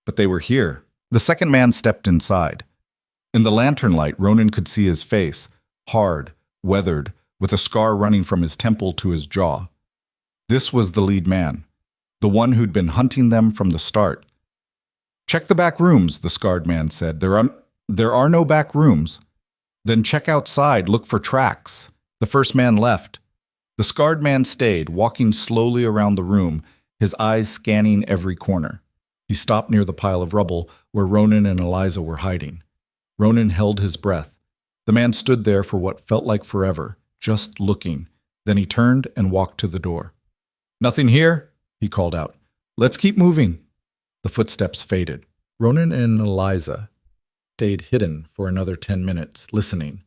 [SPEAKER 1] but they were here. The second man stepped inside. In the lantern light, Ronan could see his face, hard, weathered, with a scar running from his temple to his jaw. This was the lead man, the one who'd been hunting them from the start. "Check the back rooms," the scarred man said. There are no back rooms." "Then check outside, look for tracks." The first man left. The scarred man stayed, walking slowly around the room, his eyes scanning every corner. He stopped near the pile of rubble where Ronan and Eliza were hiding. Ronan held his breath. The man stood there for what felt like forever, just looking. Then he turned and walked to the door. "Nothing here?" he called out. "Let's keep moving." The footsteps faded. Ronan and Eliza stayed hidden for another 10 minutes, listening.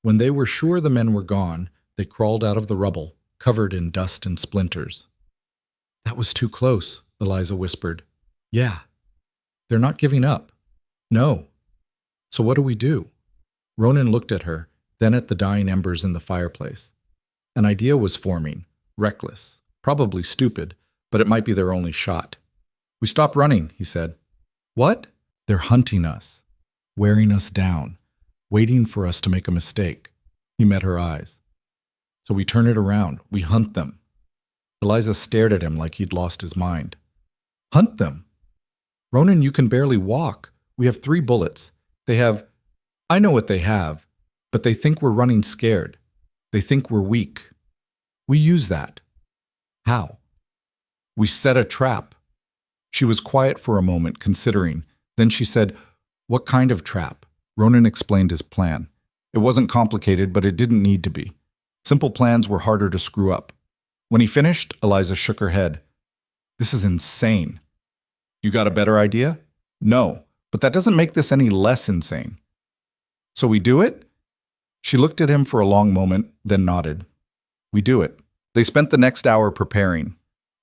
[SPEAKER 1] When they were sure the men were gone, they crawled out of the rubble, covered in dust and splinters. "That was too close," Eliza whispered. "Yeah. They're not giving up." "No." "So what do we do?" Ronan looked at her, then at the dying embers in the fireplace. An idea was forming, reckless, probably stupid, but it might be their only shot. "We stop running," he said. "What?" "They're hunting us, wearing us down, waiting for us to make a mistake." He met her eyes. "So we turn it around. We hunt them." Eliza stared at him like he'd lost his mind. "Hunt them?" "Ronan, you can barely walk. We have 3 bullets. They have... I know what they have, but they think we're running scared. They think we're weak. We use that." "How?" "We set a trap." She was quiet for a moment, considering. Then she said, "What kind of trap?" Ronan explained his plan. It wasn't complicated, but it didn't need to be. Simple plans were harder to screw up. When he finished, Eliza shook her head. "This is insane." "You got a better idea?" "No, but that doesn't make this any less insane." "So we do it?" She looked at him for a long moment, then nodded. "We do it." They spent the next hour preparing.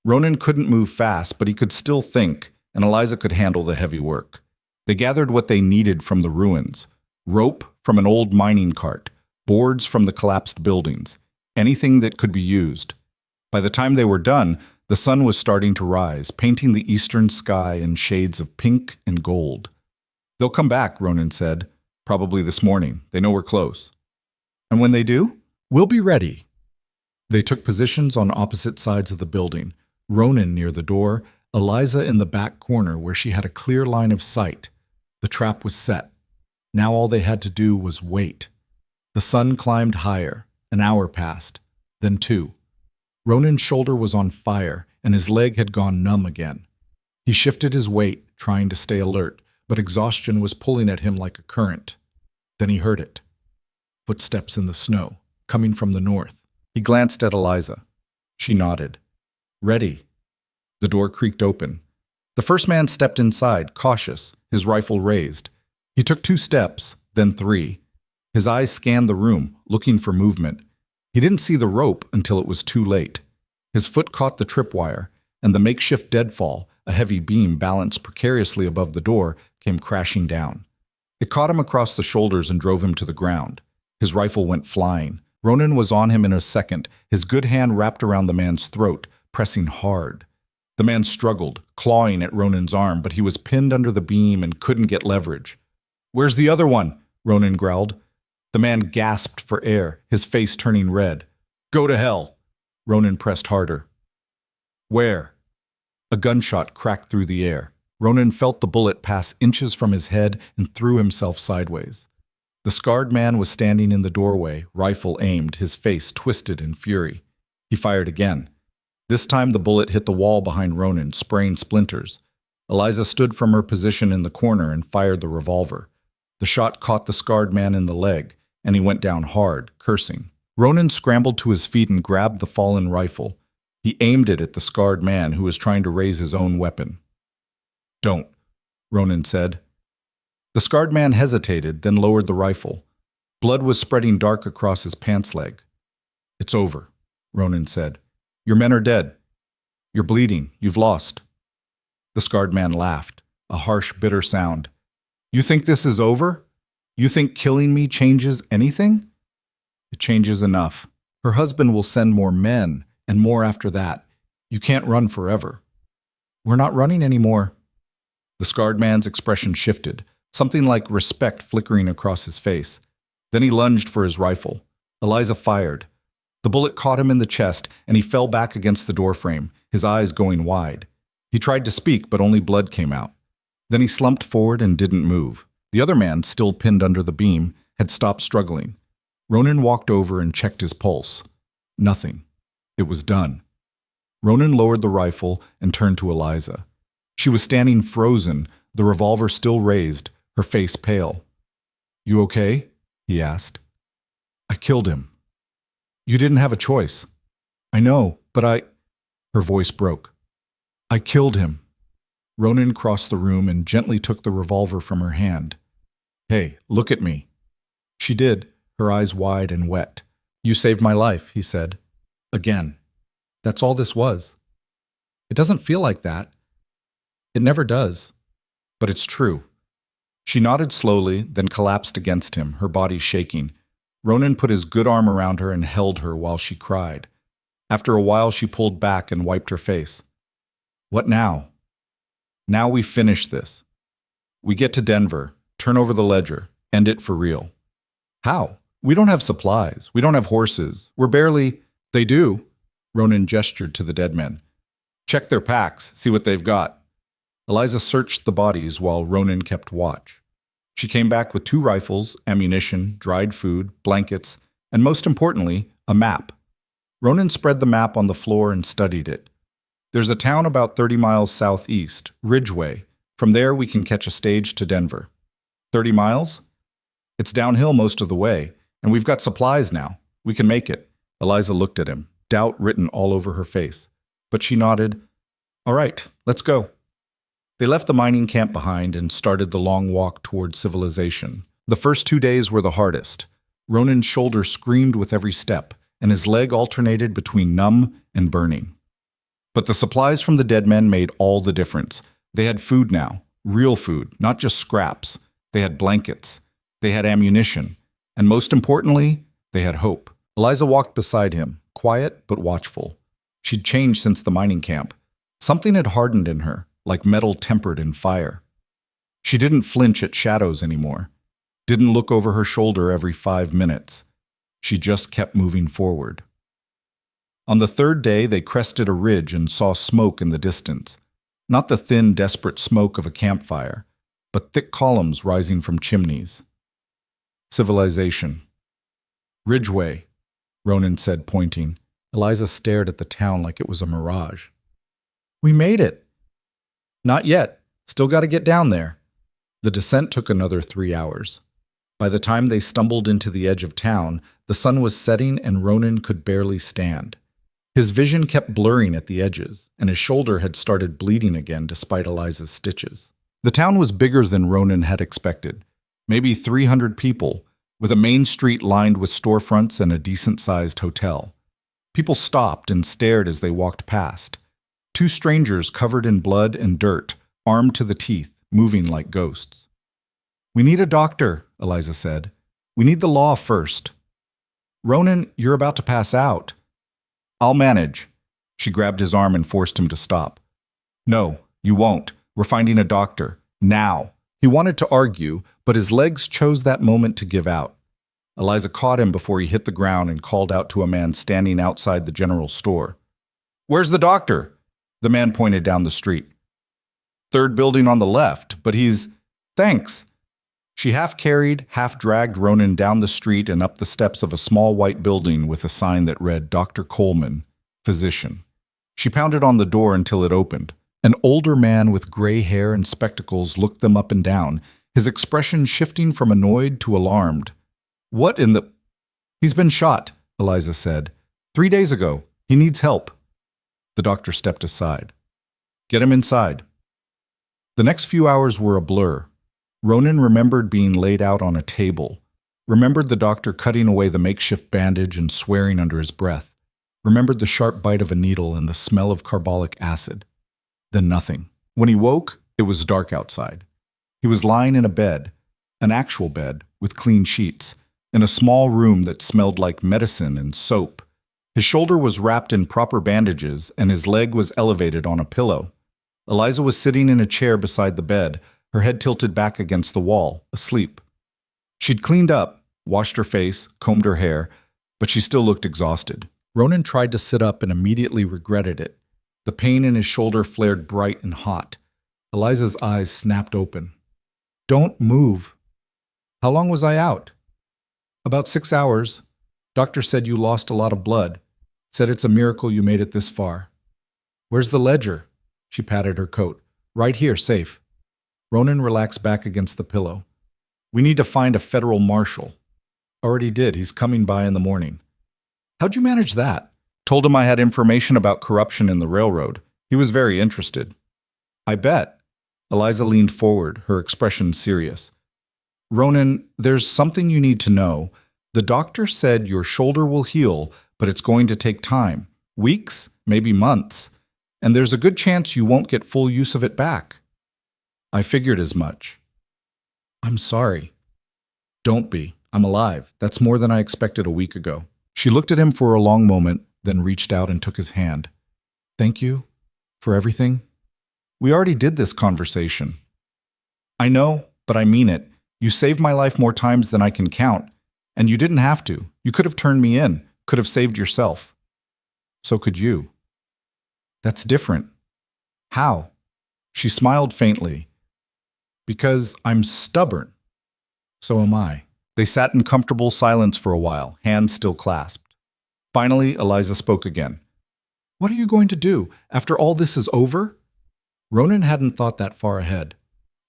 [SPEAKER 1] Ronan couldn't move fast, but he could still think, and Eliza could handle the heavy work. They gathered what they needed from the ruins: rope from an old mining cart, boards from the collapsed buildings, anything that could be used. By the time they were done, the sun was starting to rise, painting the eastern sky in shades of pink and gold. "They'll come back," Ronan said. "Probably this morning. They know we're close." "And when they do?" "We'll be ready." They took positions on opposite sides of the building, Ronan near the door, Eliza in the back corner where she had a clear line of sight. The trap was set. Now all they had to do was wait. The sun climbed higher. An hour passed, then 2. Ronan's shoulder was on fire, and his leg had gone numb again. He shifted his weight, trying to stay alert, but exhaustion was pulling at him like a current. Then he heard it. Footsteps in the snow, coming from the north. He glanced at Eliza. She nodded. "Ready." The door creaked open. The first man stepped inside, cautious, his rifle raised. He took 2 steps, then 3. His eyes scanned the room, looking for movement. He didn't see the rope until it was too late. His foot caught the tripwire, and the makeshift deadfall, a heavy beam balanced precariously above the door, came crashing down. It caught him across the shoulders and drove him to the ground. His rifle went flying. Ronan was on him in a second, his good hand wrapped around the man's throat, pressing hard. The man struggled, clawing at Ronan's arm, but he was pinned under the beam and couldn't get leverage. "Where's the other one?" Ronan growled. The man gasped for air, his face turning red. "Go to hell." Ronan pressed harder. "Where?" A gunshot cracked through the air. Ronan felt the bullet pass inches from his head and threw himself sideways. The scarred man was standing in the doorway, rifle aimed, his face twisted in fury. He fired again. This time the bullet hit the wall behind Ronan, spraying splinters. Eliza stood from her position in the corner and fired the revolver. The shot caught the scarred man in the leg, and he went down hard, cursing. Ronan scrambled to his feet and grabbed the fallen rifle. He aimed it at the scarred man who was trying to raise his own weapon. "Don't," Ronan said. The scarred man hesitated, then lowered the rifle. Blood was spreading dark across his pants leg. "It's over," Ronan said. "Your men are dead. You're bleeding. You've lost." The scarred man laughed, a harsh, bitter sound. "You think this is over? You think killing me changes anything?" "It changes enough. Her husband will send more men, and more after that. You can't run forever." "We're not running anymore." The scarred man's expression shifted, something like respect flickering across his face. Then he lunged for his rifle. Eliza fired. The bullet caught him in the chest, and he fell back against the doorframe, his eyes going wide. He tried to speak, but only blood came out. Then he slumped forward and didn't move. The other man, still pinned under the beam, had stopped struggling. Ronan walked over and checked his pulse. Nothing. It was done. Ronan lowered the rifle and turned to Eliza. She was standing frozen, the revolver still raised, her face pale. "You okay?" he asked. "I killed him." "You didn't have a choice." "I know, but Her voice broke. "I killed him." Ronan crossed the room and gently took the revolver from her hand. "Hey, look at me." She did, her eyes wide and wet. "You saved my life," he said. "Again. That's all this was." "It doesn't feel like that." "It never does." "But it's true." She nodded slowly, then collapsed against him, her body shaking. Ronan put his good arm around her and held her while she cried. After a while, she pulled back and wiped her face. "What now?" "Now we finish this. We get to Denver, turn over the ledger, end it for real." "How? We don't have supplies. We don't have horses. We're barely—" "They do." Ronan gestured to the dead men. "Check their packs, see what they've got." Eliza searched the bodies while Ronan kept watch. She came back with 2 rifles, ammunition, dried food, blankets, and most importantly, a map. Ronan spread the map on the floor and studied it. "There's a town about 30 miles southeast, Ridgeway. From there we can catch a stage to Denver." 30 miles? "It's downhill most of the way, and we've got supplies now. We can make it." Eliza looked at him, doubt written all over her face. But she nodded. "All right, let's go." They left the mining camp behind and started the long walk toward civilization. The first 2 days were the hardest. Ronan's shoulder screamed with every step, and his leg alternated between numb and burning. But the supplies from the dead men made all the difference. They had food now, real food, not just scraps. They had blankets. They had ammunition. And most importantly, they had hope. Eliza walked beside him, quiet but watchful. She'd changed since the mining camp. Something had hardened in her, like metal tempered in fire. She didn't flinch at shadows anymore, didn't look over her shoulder every 5 minutes. She just kept moving forward. On the 3rd day, they crested a ridge and saw smoke in the distance. Not the thin, desperate smoke of a campfire, but thick columns rising from chimneys. Civilization. "Ridgeway," Ronan said, pointing. Eliza stared at the town like it was a mirage. "We made it." "Not yet. Still got to get down there." The descent took another 3 hours. By the time they stumbled into the edge of town, the sun was setting and Ronan could barely stand. His vision kept blurring at the edges, and his shoulder had started bleeding again despite Eliza's stitches. The town was bigger than Ronan had expected. Maybe 300 people, with a main street lined with storefronts and a decent-sized hotel. People stopped and stared as they walked past. 2 strangers covered in blood and dirt, armed to the teeth, moving like ghosts. "We need a doctor," Eliza said. "We need the law first." "Ronan, you're about to pass out." "I'll manage." She grabbed his arm and forced him to stop. "No, you won't. We're finding a doctor. Now." He wanted to argue, but his legs chose that moment to give out. Eliza caught him before he hit the ground and called out to a man standing outside the general store. "Where's the doctor?" The man pointed down the street. "3rd building on the left, but he's—" "Thanks." She half-carried, half-dragged Ronan down the street and up the steps of a small white building with a sign that read Dr. Coleman, Physician. She pounded on the door until it opened. An older man with gray hair and spectacles looked them up and down, his expression shifting from annoyed to alarmed. "What in the—" "He's been shot," Eliza said. 3 days ago. He needs help." The doctor stepped aside. "Get him inside." The next few hours were a blur. Ronan remembered being laid out on a table, remembered the doctor cutting away the makeshift bandage and swearing under his breath, remembered the sharp bite of a needle and the smell of carbolic acid. Then nothing. When he woke, it was dark outside. He was lying in a bed, an actual bed, with clean sheets, in a small room that smelled like medicine and soap. His shoulder was wrapped in proper bandages, and his leg was elevated on a pillow. Eliza was sitting in a chair beside the bed, her head tilted back against the wall, asleep. She'd cleaned up, washed her face, combed her hair, but she still looked exhausted. Ronan tried to sit up and immediately regretted it. The pain in his shoulder flared bright and hot. Eliza's eyes snapped open. "Don't move." "How long was I out?" "About 6 hours. Doctor said you lost a lot of blood. Said it's a miracle you made it this far." "Where's the ledger?" She patted her coat. "Right here, safe." Ronan relaxed back against the pillow. "We need to find a federal marshal." "Already did. He's coming by in the morning." "How'd you manage that?" "Told him I had information about corruption in the railroad. He was very interested." "I bet." Eliza leaned forward, her expression serious. "Ronan, there's something you need to know. The doctor said your shoulder will heal, but it's going to take time. Weeks, maybe months. And there's a good chance you won't get full use of it back." "I figured as much." "I'm sorry." "Don't be. I'm alive. That's more than I expected a week ago." She looked at him for a long moment, then reached out and took his hand. "Thank you for everything." "We already did this conversation." "I know, but I mean it. You saved my life more times than I can count. And you didn't have to. You could have turned me in, could have saved yourself." "So could you." "That's different." "How?" She smiled faintly. "Because I'm stubborn." "So am I." They sat in comfortable silence for a while, hands still clasped. Finally, Eliza spoke again. "What are you going to do after all this is over?" Ronan hadn't thought that far ahead.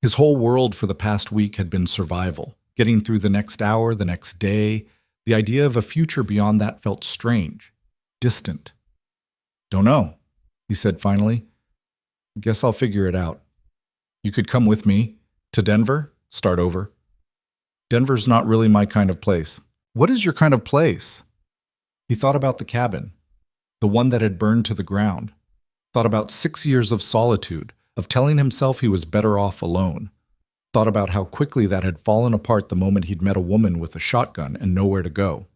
[SPEAKER 1] His whole world for the past week had been survival, getting through the next hour, the next day. The idea of a future beyond that felt strange, distant. "Don't know," he said finally. "Guess I'll figure it out. You could come with me to Denver, start over." "Denver's not really my kind of place." "What is your kind of place?" He thought about the cabin, the one that had burned to the ground. Thought about 6 years of solitude, of telling himself he was better off alone. Thought about how quickly that had fallen apart the moment he'd met a woman with a shotgun and nowhere to go.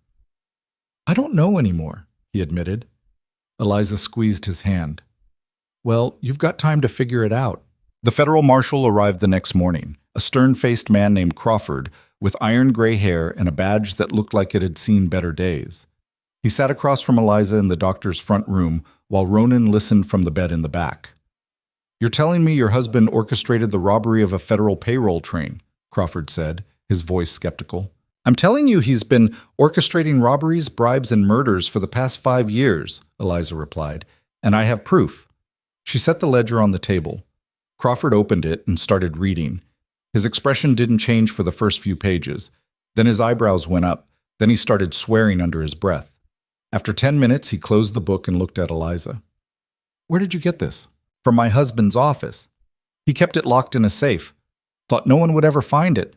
[SPEAKER 1] "I don't know anymore," he admitted. Eliza squeezed his hand. "Well, you've got time to figure it out." The federal marshal arrived the next morning, a stern-faced man named Crawford, with iron gray hair and a badge that looked like it had seen better days. He sat across from Eliza in the doctor's front room while Ronan listened from the bed in the back. "You're telling me your husband orchestrated the robbery of a federal payroll train," Crawford said, his voice skeptical. "I'm telling you he's been orchestrating robberies, bribes, and murders for the past 5 years," Eliza replied, "and I have proof." She set the ledger on the table. Crawford opened it and started reading. His expression didn't change for the first few pages. Then his eyebrows went up. Then he started swearing under his breath. After 10 minutes, he closed the book and looked at Eliza. "Where did you get this?" "From my husband's office. He kept it locked in a safe. Thought no one would ever find it."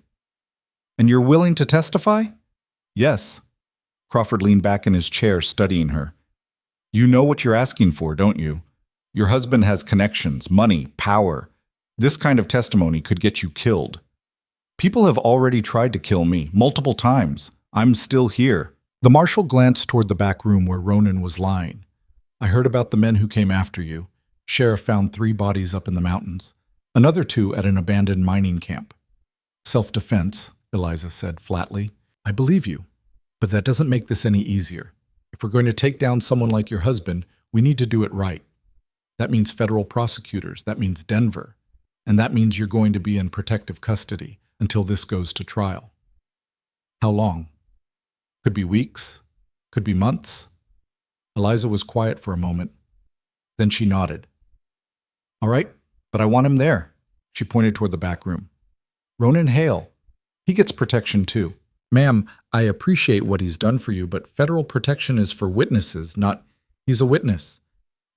[SPEAKER 1] "And you're willing to testify?" "Yes." Crawford leaned back in his chair, studying her. "You know what you're asking for, don't you? Your husband has connections, money, power. This kind of testimony could get you killed. People have already tried to kill me, multiple times. I'm still here." The marshal glanced toward the back room where Ronan was lying. "I heard about the men who came after you. Sheriff found 3 bodies up in the mountains. Another 2 at an abandoned mining camp." "Self-defense," Eliza said flatly. "I believe you. But that doesn't make this any easier. If we're going to take down someone like your husband, we need to do it right. That means federal prosecutors. That means Denver. And that means you're going to be in protective custody until this goes to trial." "How long?" "Could be weeks. Could be months." Eliza was quiet for a moment. Then she nodded.
[SPEAKER 2] All right, but I want him there. She pointed toward the back room. Ronan Hale. He gets protection too. Ma'am, I appreciate what he's done for you, but federal protection is for witnesses, not... He's a witness.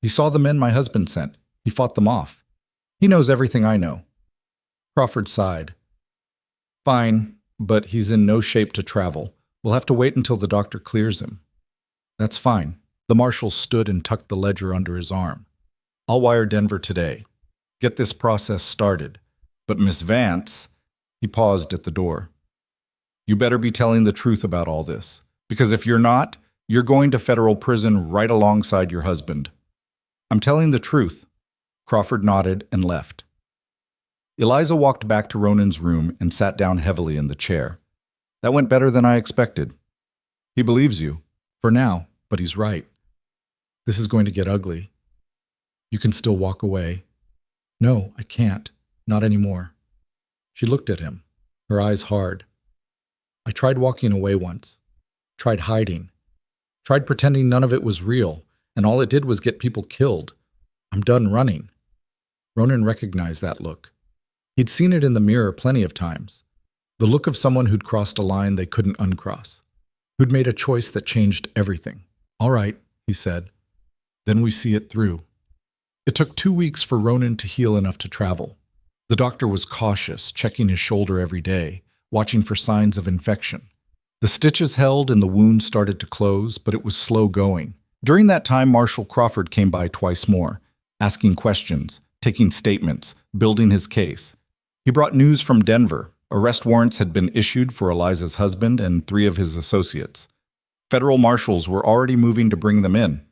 [SPEAKER 2] He saw the men my husband sent. He fought them off. He knows everything I know. Crawford sighed. Fine, but he's in no shape to travel. We'll have to wait until the doctor clears him. That's fine. The marshal stood and tucked the ledger under his arm. I'll wire Denver today. Get this process started. But Miss Vance... He paused at the door. You better be telling the truth about all this, because if you're not, you're going to federal prison right alongside your husband. I'm telling the truth. Crawford nodded and left. Eliza walked back to Ronan's room and sat down heavily in the chair. That went better than I expected. He believes you. For now, but he's right. This is going to get ugly. You can still walk away. No, I can't. Not anymore. She looked at him, her eyes hard. I tried walking away once. Tried hiding. Tried pretending none of it was real, and all it did was get people killed. I'm done running. Ronan recognized that look. He'd seen it in the mirror plenty of times. The look of someone who'd crossed a line they couldn't uncross. Who'd made a choice that changed everything. All right, he said. Then we see it through. It took 2 weeks for Ronan to heal enough to travel. The doctor was cautious, checking his shoulder every day, watching for signs of infection. The stitches held and the wound started to close, but it was slow going. During that time, Marshal Crawford came by twice more, asking questions, taking statements, building his case. He brought news from Denver. Arrest warrants had been issued for Eliza's husband and 3 of his associates. Federal marshals were already moving to bring them in.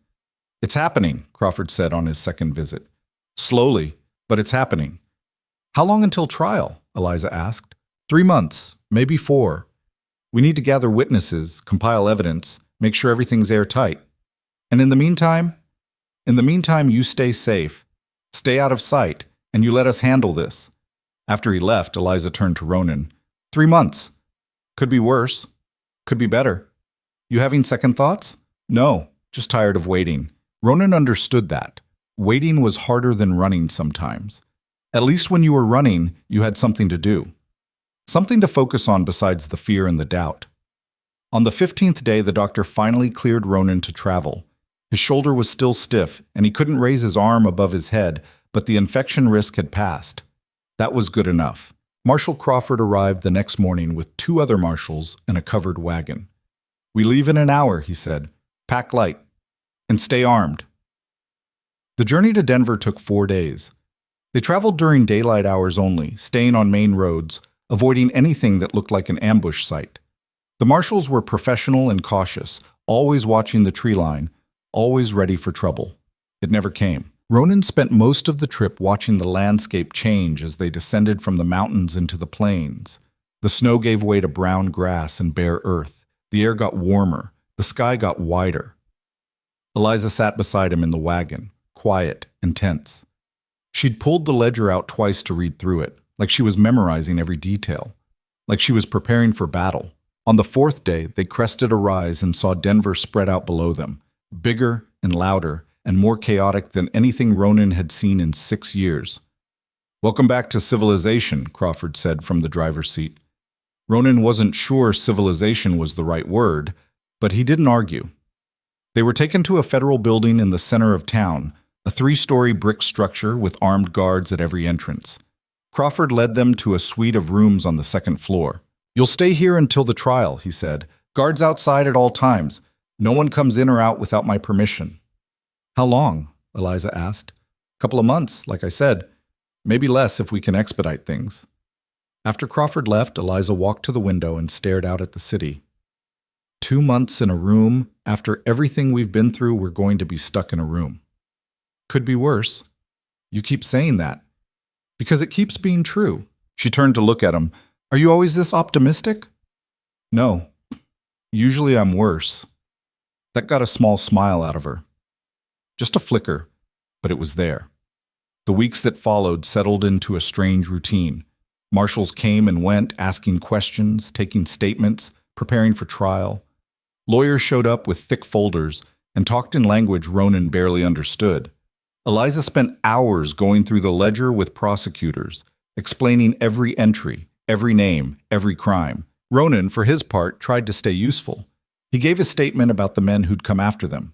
[SPEAKER 2] It's happening, Crawford said on his second visit. Slowly, but it's happening. How long until trial? Eliza asked. 3 months, maybe 4. We need to gather witnesses, compile evidence, make sure everything's airtight. And in the meantime, you stay safe, stay out of sight, and you let us handle this. After he left, Eliza turned to Ronan. 3 months. Could be worse. Could be better. You having second thoughts? No, just tired of waiting. Ronan understood that. Waiting was harder than running sometimes. At least when you were running, you had something to do. Something to focus on besides the fear and the doubt. On the 15th day, the doctor finally cleared Ronan to travel. His shoulder was still stiff, and he couldn't raise his arm above his head, but the infection risk had passed. That was good enough. Marshal Crawford arrived the next morning with 2 other marshals and a covered wagon. We leave in an hour, he said. Pack light. And stay armed. The journey to Denver took 4 days. They traveled during daylight hours only, staying on main roads, avoiding anything that looked like an ambush site. The marshals were professional and cautious, always watching the tree line, always ready for trouble. It never came. Ronan spent most of the trip watching the landscape change as they descended from the mountains into the plains. The snow gave way to brown grass and bare earth. The air got warmer. The sky got wider. Eliza sat beside him in the wagon, quiet and tense. She'd pulled the ledger out twice to read through it, like she was memorizing every detail, like she was preparing for battle. On the 4th day, they crested a rise and saw Denver spread out below them, bigger and louder and more chaotic than anything Ronan had seen in 6 years. Welcome back to civilization, Crawford said from the driver's seat. Ronan wasn't sure civilization was the right word, but he didn't argue. They were taken to a federal building in the center of town, a 3-story brick structure with armed guards at every entrance. Crawford led them to a suite of rooms on the 2nd floor. You'll stay here until the trial, he said. Guards outside at all times. No one comes in or out without my permission. How long? Eliza asked. Couple of months, like I said. Maybe less if we can expedite things. After Crawford left, Eliza walked to the window and stared out at the city. 2 months in a room. After everything we've been through, we're going to be stuck in a room. Could be worse. You keep saying that. Because it keeps being true. She turned to look at him. Are you always this optimistic? No. Usually I'm worse. That got a small smile out of her. Just a flicker, but it was there. The weeks that followed settled into a strange routine. Marshals came and went, asking questions, taking statements, preparing for trial. Lawyers showed up with thick folders and talked in language Ronan barely understood.
[SPEAKER 1] Eliza spent hours going through the ledger with prosecutors, explaining every entry, every name, every crime. Ronan, for his part, tried to stay useful. He gave a statement about the men who'd come after them,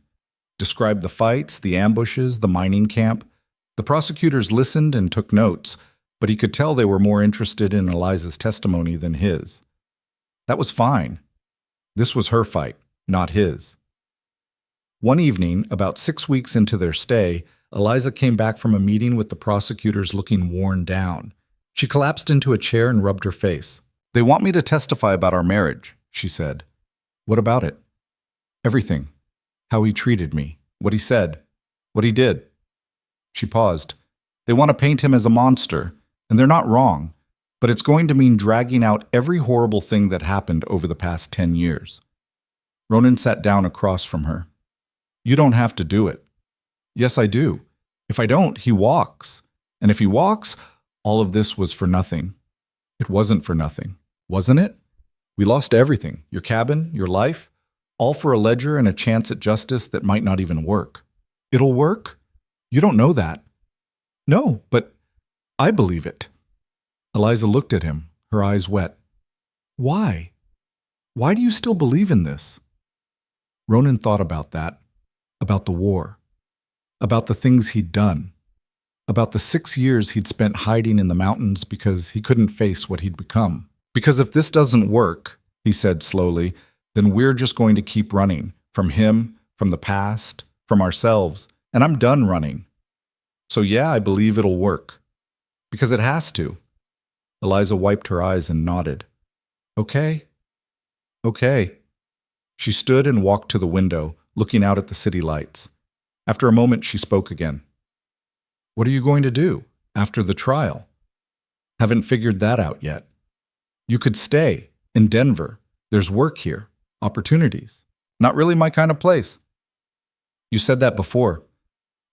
[SPEAKER 1] described the fights, the ambushes, the mining camp. The prosecutors listened and took notes, but he could tell they were more interested in Eliza's testimony than his. That was fine. This was her fight, not his. One evening, about 6 weeks into their stay, Eliza came back from a meeting with the prosecutors looking worn down. She collapsed into a chair and rubbed her face. "They want me to testify about our marriage," she said. "What about it?" "Everything. How he treated me, what he said, what he did." She paused. "They want to paint him as a monster, and they're not wrong, but it's going to mean dragging out every horrible thing that happened over the past 10 years. Ronan sat down across from her. "You don't have to do it." "Yes, I do. If I don't, he walks. And if he walks, all of this was for nothing." "It wasn't for nothing, wasn't it? We lost everything, your cabin, your life, all for a ledger and a chance at justice that might not even work." "It'll work? You don't know that." "No, but I believe it." Eliza looked at him, her eyes wet. "Why? Why do you still believe in this?" Ronan thought about that, about the war, about the things he'd done, about the 6 years he'd spent hiding in the mountains because he couldn't face what he'd become. "Because if this doesn't work," he said slowly, "then we're just going to keep running, from him, from the past, from ourselves, and I'm done running. So yeah, I believe it'll work. Because it has to." Eliza wiped her eyes and nodded. "Okay. Okay." She stood and walked to the window, looking out at the city lights. After a moment, she spoke again. "What are you going to do after the trial?" "Haven't figured that out yet." "You could stay in Denver. There's work here, opportunities. Not really my kind of place." "You said that before,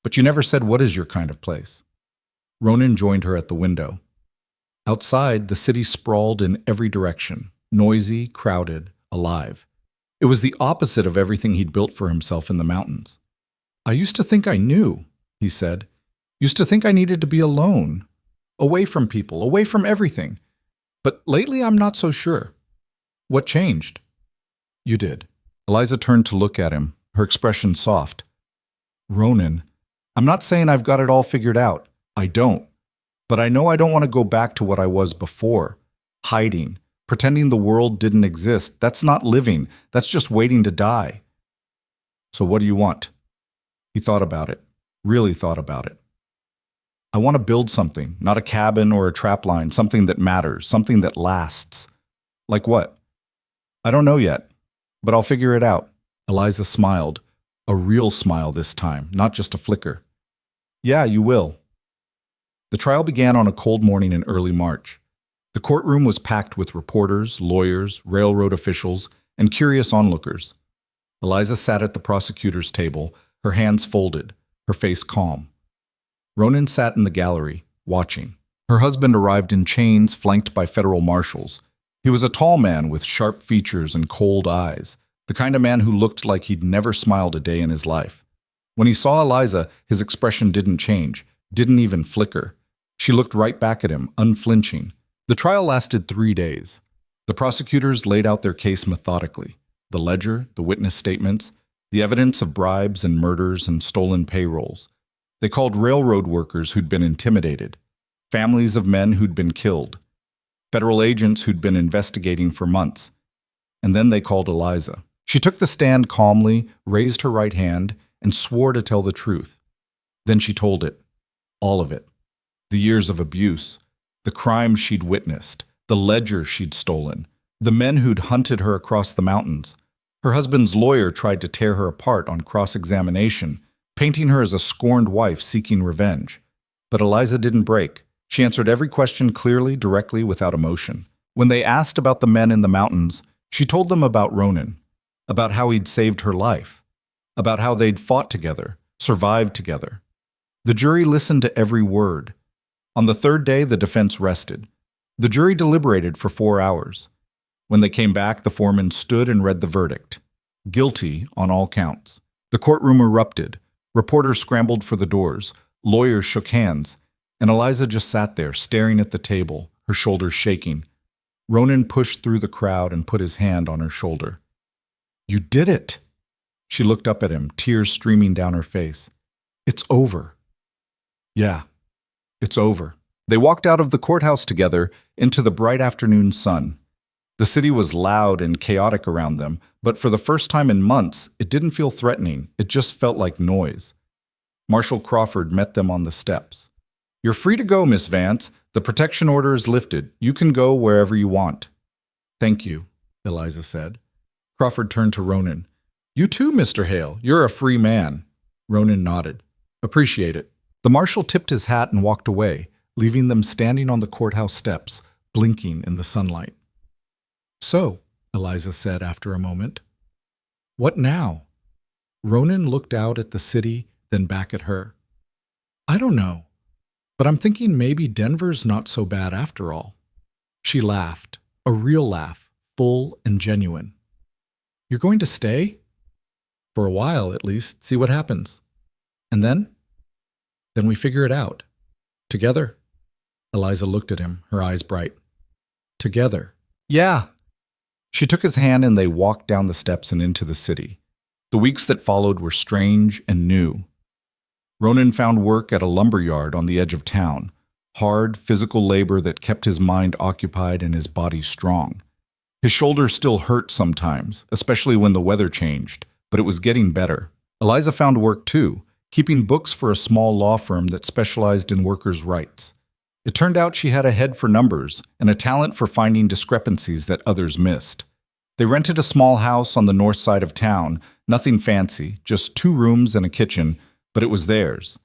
[SPEAKER 1] but you never said what is your kind of place." Ronan joined her at the window. Outside, the city sprawled in every direction, noisy, crowded, alive. It was the opposite of everything he'd built for himself in the mountains. "I used to think I knew," he said. "Used to think I needed to be alone, away from people, away from everything. But lately I'm not so sure." "What changed?" "You did." Eliza turned to look at him, her expression soft. "Ronan, I'm not saying I've got it all figured out. I don't. But I know I don't want to go back to what I was before, hiding, pretending the world didn't exist. That's not living. That's just waiting to die." "So what do you want?" He thought about it, really thought about it. "I want to build something, not a cabin or a trapline, something that matters, something that lasts." "Like what?" "I don't know yet, but I'll figure it out." Eliza smiled, a real smile this time, not just a flicker. "Yeah, you will." The trial began on a cold morning in early March. The courtroom was packed with reporters, lawyers, railroad officials, and curious onlookers. Eliza sat at the prosecutor's table, her hands folded, her face calm. Ronan sat in the gallery, watching. Her husband arrived in chains, flanked by federal marshals. He was a tall man with sharp features and cold eyes, the kind of man who looked like he'd never smiled a day in his life. When he saw Eliza, his expression didn't change, didn't even flicker. She looked right back at him, unflinching. The trial lasted 3 days. The prosecutors laid out their case methodically. The ledger, the witness statements, the evidence of bribes and murders and stolen payrolls. They called railroad workers who'd been intimidated, families of men who'd been killed, federal agents who'd been investigating for months. And then they called Eliza. She took the stand calmly, raised her right hand, and swore to tell the truth. Then she told it, all of it. The years of abuse, the crimes she'd witnessed, the ledger she'd stolen, the men who'd hunted her across the mountains. Her husband's lawyer tried to tear her apart on cross-examination, painting her as a scorned wife seeking revenge. But Eliza didn't break. She answered every question clearly, directly, without emotion. When they asked about the men in the mountains, she told them about Ronan, about how he'd saved her life, about how they'd fought together, survived together. The jury listened to every word. On the third day, the defense rested. The jury deliberated for 4 hours. When they came back, the foreman stood and read the verdict. Guilty on all counts. The courtroom erupted. Reporters scrambled for the doors. Lawyers shook hands, and Eliza just sat there, staring at the table, her shoulders shaking. Ronan pushed through the crowd and put his hand on her shoulder. "You did it!" She looked up at him, tears streaming down her face. "It's over." "Yeah, it's over." They walked out of the courthouse together into the bright afternoon sun. The city was loud and chaotic around them, but for the first time in months, it didn't feel threatening. It just felt like noise. Marshal Crawford met them on the steps. "You're free to go, Miss Vance. The protection order is lifted. You can go wherever you want." "Thank you," Eliza said. Crawford turned to Ronan. "You too, Mr. Hale. You're a free man." Ronan nodded. "Appreciate it." The marshal tipped his hat and walked away, leaving them standing on the courthouse steps, blinking in the sunlight. "So," Eliza said after a moment, "what now?" Ronan looked out at the city, then back at her. "I don't know, but I'm thinking maybe Denver's not so bad after all." She laughed, a real laugh, full and genuine. "You're going to stay?" "For a while, at least, see what happens. And then?" "Then we figure it out. Together." Eliza looked at him, her eyes bright. "Together." "Yeah." She took his hand and they walked down the steps and into the city. The weeks that followed were strange and new. Ronan found work at a lumber yard on the edge of town, hard, physical labor that kept his mind occupied and his body strong. His shoulders still hurt sometimes, especially when the weather changed, but it was getting better. Eliza found work too, keeping books for a small law firm that specialized in workers' rights. It turned out she had a head for numbers and a talent for finding discrepancies that others missed. They rented a small house on the north side of town, nothing fancy, just 2 rooms and a kitchen, but it was theirs.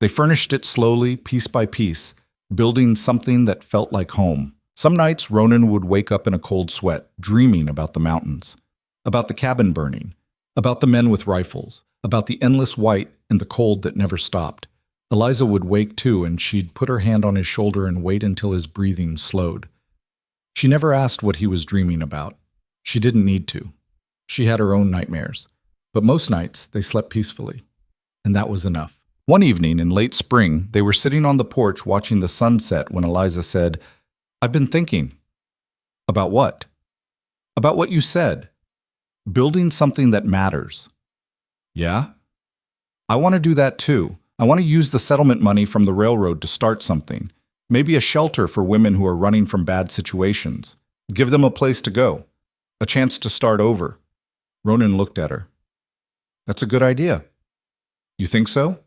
[SPEAKER 1] They furnished it slowly, piece by piece, building something that felt like home. Some nights, Ronan would wake up in a cold sweat, dreaming about the mountains, about the cabin burning, about the men with rifles, about the endless white and the cold that never stopped. Eliza would wake too, and she'd put her hand on his shoulder and wait until his breathing slowed. She never asked what he was dreaming about. She didn't need to. She had her own nightmares. But most nights, they slept peacefully. And that was enough. One evening in late spring, they were sitting on the porch watching the sunset when Eliza said, "I've been thinking." "About what?" "About what you said. Building something that matters." "Yeah?" "I want to do that too. I want to use the settlement money from the railroad to start something. Maybe a shelter for women who are running from bad situations. Give them a place to go. A chance to start over." Ronan looked at her. "That's a good idea." "You think so?"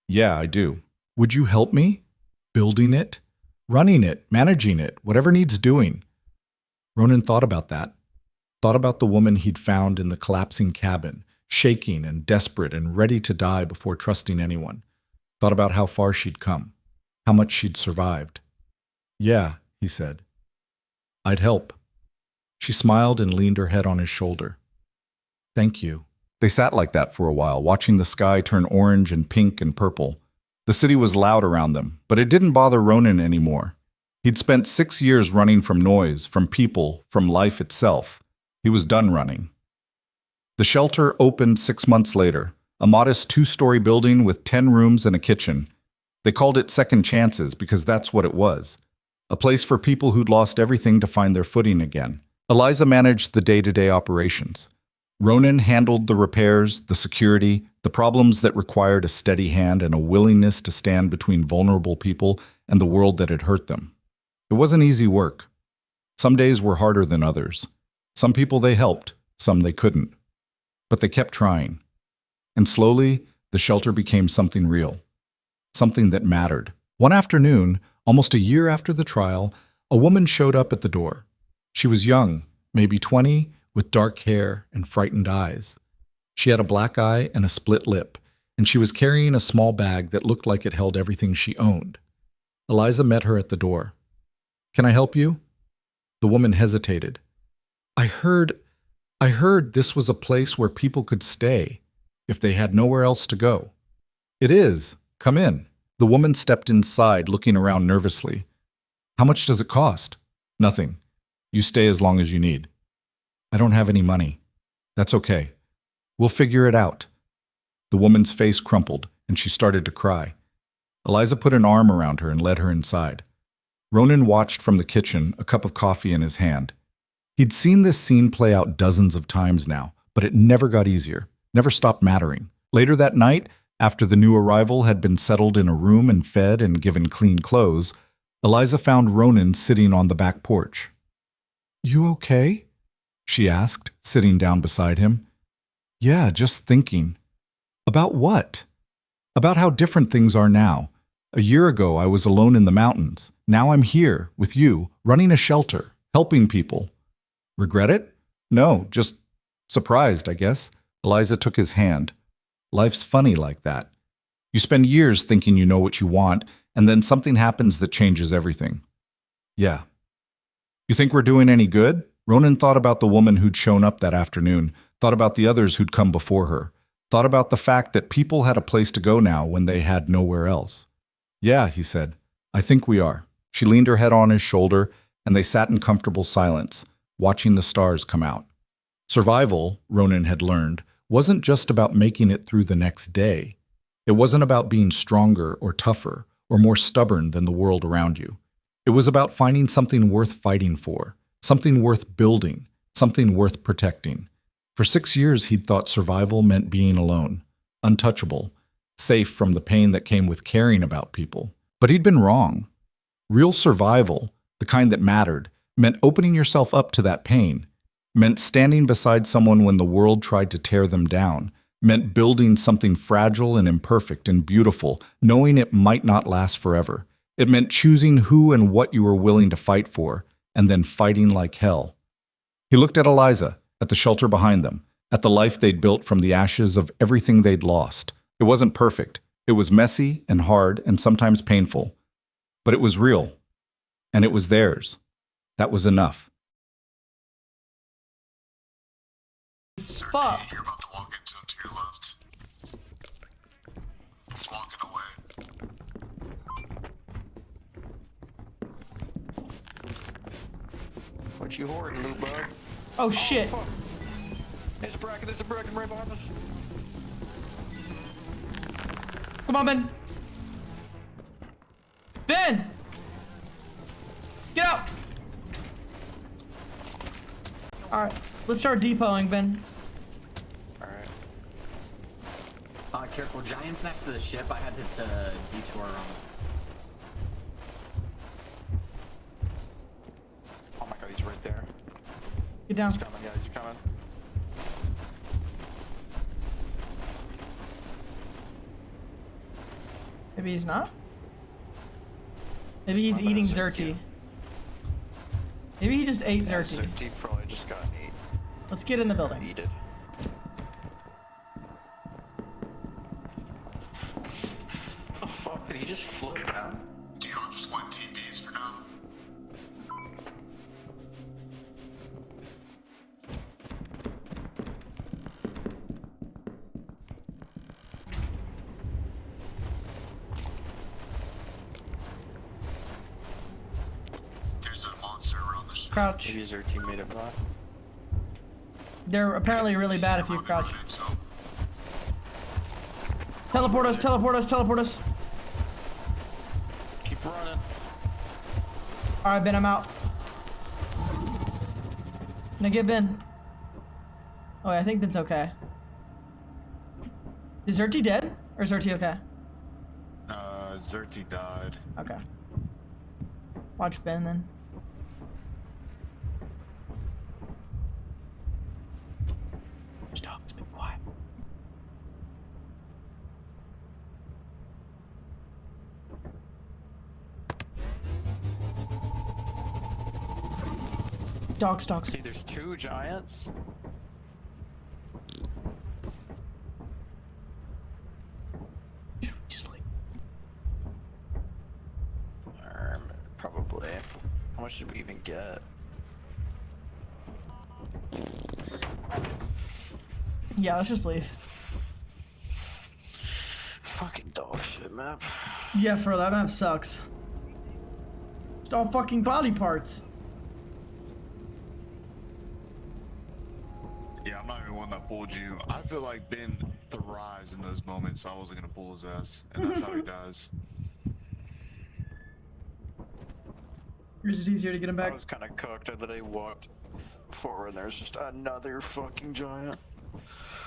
[SPEAKER 1] "Yeah, I do." "Would you help me? Building it? Running it? Managing it? Whatever needs doing?" Ronan thought about that. Thought about the woman he'd found in the collapsing cabin, shaking and desperate and ready to die before trusting anyone. Thought about how far she'd come, how much she'd survived. "Yeah," he said. "I'd help." She smiled and leaned her head on his shoulder. "Thank you." They sat like that for a while, watching the sky turn orange and pink and purple. The city was loud around them, but it didn't bother Ronan anymore. He'd spent 6 years running from noise, from people, from life itself. He was done running. The shelter opened 6 months later, a modest 2-story building with 10 rooms and a kitchen. They called it Second Chances because that's what it was. A place for people who'd lost everything to find their footing again. Eliza managed the day-to-day operations. Ronan handled the repairs, the security, the problems that required a steady hand and a willingness to stand between vulnerable people and the world that had hurt them. It wasn't easy work. Some days were harder than others. Some people they helped, some they couldn't. But they kept trying. And slowly, the shelter became something real. Something that mattered. One afternoon, almost a year after the trial, a woman showed up at the door. She was young, maybe 20, with dark hair and frightened eyes. She had a black eye and a split lip, and she was carrying a small bag that looked like it held everything she owned. Eliza met her at the door. "Can I help you?" The woman hesitated. I heard this was a place where people could stay if they had nowhere else to go." "It is. Come in." The woman stepped inside, looking around nervously. "How much does it cost?" "Nothing. You stay as long as you need." "I don't have any money." "That's okay. We'll figure it out." The woman's face crumpled, and she started to cry. Eliza put an arm around her and led her inside. Ronan watched from the kitchen, a cup of coffee in his hand. He'd seen this scene play out dozens of times now, but it never got easier, never stopped mattering. Later that night, after the new arrival had been settled in a room and fed and given clean clothes, Eliza found Ronan sitting on the back porch. "You okay?" she asked, sitting down beside him. "Yeah, just thinking." "About what?" "About how different things are now. A year ago, I was alone in the mountains. Now I'm here, with you, running a shelter, helping people." "Regret it?" "No, just surprised, I guess." Eliza took his hand. "Life's funny like that. You spend years thinking you know what you want, and then something happens that changes everything." "Yeah." "You think we're doing any good?" Ronan thought about the woman who'd shown up that afternoon, thought about the others who'd come before her, thought about the fact that people had a place to go now when they had nowhere else. "Yeah," he said, "I think we are." She leaned her head on his shoulder, and they sat in comfortable silence, watching the stars come out. Survival, Ronan had learned, wasn't just about making it through the next day. It wasn't about being stronger or tougher or more stubborn than the world around you. It was about finding something worth fighting for, something worth building, something worth protecting. For 6 years, he'd thought survival meant being alone, untouchable, safe from the pain that came with caring about people. But he'd been wrong. Real survival, the kind that mattered, meant opening yourself up to that pain, meant standing beside someone when the world tried to tear them down, meant building something fragile and imperfect and beautiful, knowing it might not last forever. It meant choosing who and what you were willing to fight for, and then fighting like hell. He looked at Eliza, at the shelter behind them, at the life they'd built from the ashes of everything they'd lost. It wasn't perfect. It was messy and hard and sometimes painful. But it was real. And it was theirs. That was enough.
[SPEAKER 3] Fuck.
[SPEAKER 4] You're about to walk into it to your left. He's walking away.
[SPEAKER 5] What you hoarding, little bug?
[SPEAKER 3] Oh shit.
[SPEAKER 5] Fuck. There's a bracken right behind us.
[SPEAKER 3] Come on, Ben. Ben! Get out! Alright, let's start depoting, Ben.
[SPEAKER 5] Alright.
[SPEAKER 6] Careful, giants next to the ship. I had to detour around.
[SPEAKER 5] Oh my god, he's right there.
[SPEAKER 3] Get down.
[SPEAKER 5] He's coming, yeah, he's coming.
[SPEAKER 3] Maybe he's not? Maybe he's eating Zerti. Maybe he just ate
[SPEAKER 5] Yeah,
[SPEAKER 3] Zerti.
[SPEAKER 5] Zerti probably just got ate.
[SPEAKER 3] Let's get in the building.
[SPEAKER 5] Eat it.
[SPEAKER 6] Oh fuck, did he just float down?
[SPEAKER 4] Do you all just want TPs for now? There's a monster around the ship.
[SPEAKER 3] Crouch.
[SPEAKER 5] Maybe Zerti made it black.
[SPEAKER 3] They're apparently really bad if you crouch.
[SPEAKER 4] Running, so
[SPEAKER 3] Teleport us, teleport us, teleport us.
[SPEAKER 5] Keep running.
[SPEAKER 3] Alright, Ben, I'm out. Now get Ben. Oh, wait, I think Ben's okay. Is Zerti dead? Or is Zerti okay?
[SPEAKER 4] Zerti died.
[SPEAKER 3] Okay. Watch Ben then. Stop, it's been quiet. Dogs, dogs.
[SPEAKER 5] See, there's 2 giants.
[SPEAKER 3] Should we just leave?
[SPEAKER 5] Probably. How much did we even get?
[SPEAKER 3] Yeah, let's just leave.
[SPEAKER 5] Fucking dog shit map.
[SPEAKER 3] Yeah, for that map sucks. It's all fucking body parts.
[SPEAKER 4] Yeah, I'm not even one that pulled you. I feel like Ben thrives in those moments. So I wasn't gonna pull his ass, and that's how he dies.
[SPEAKER 3] Or is it easier to get him
[SPEAKER 5] I
[SPEAKER 3] back?
[SPEAKER 5] was kind of cooked. I literally walked forward and there's just another fucking giant.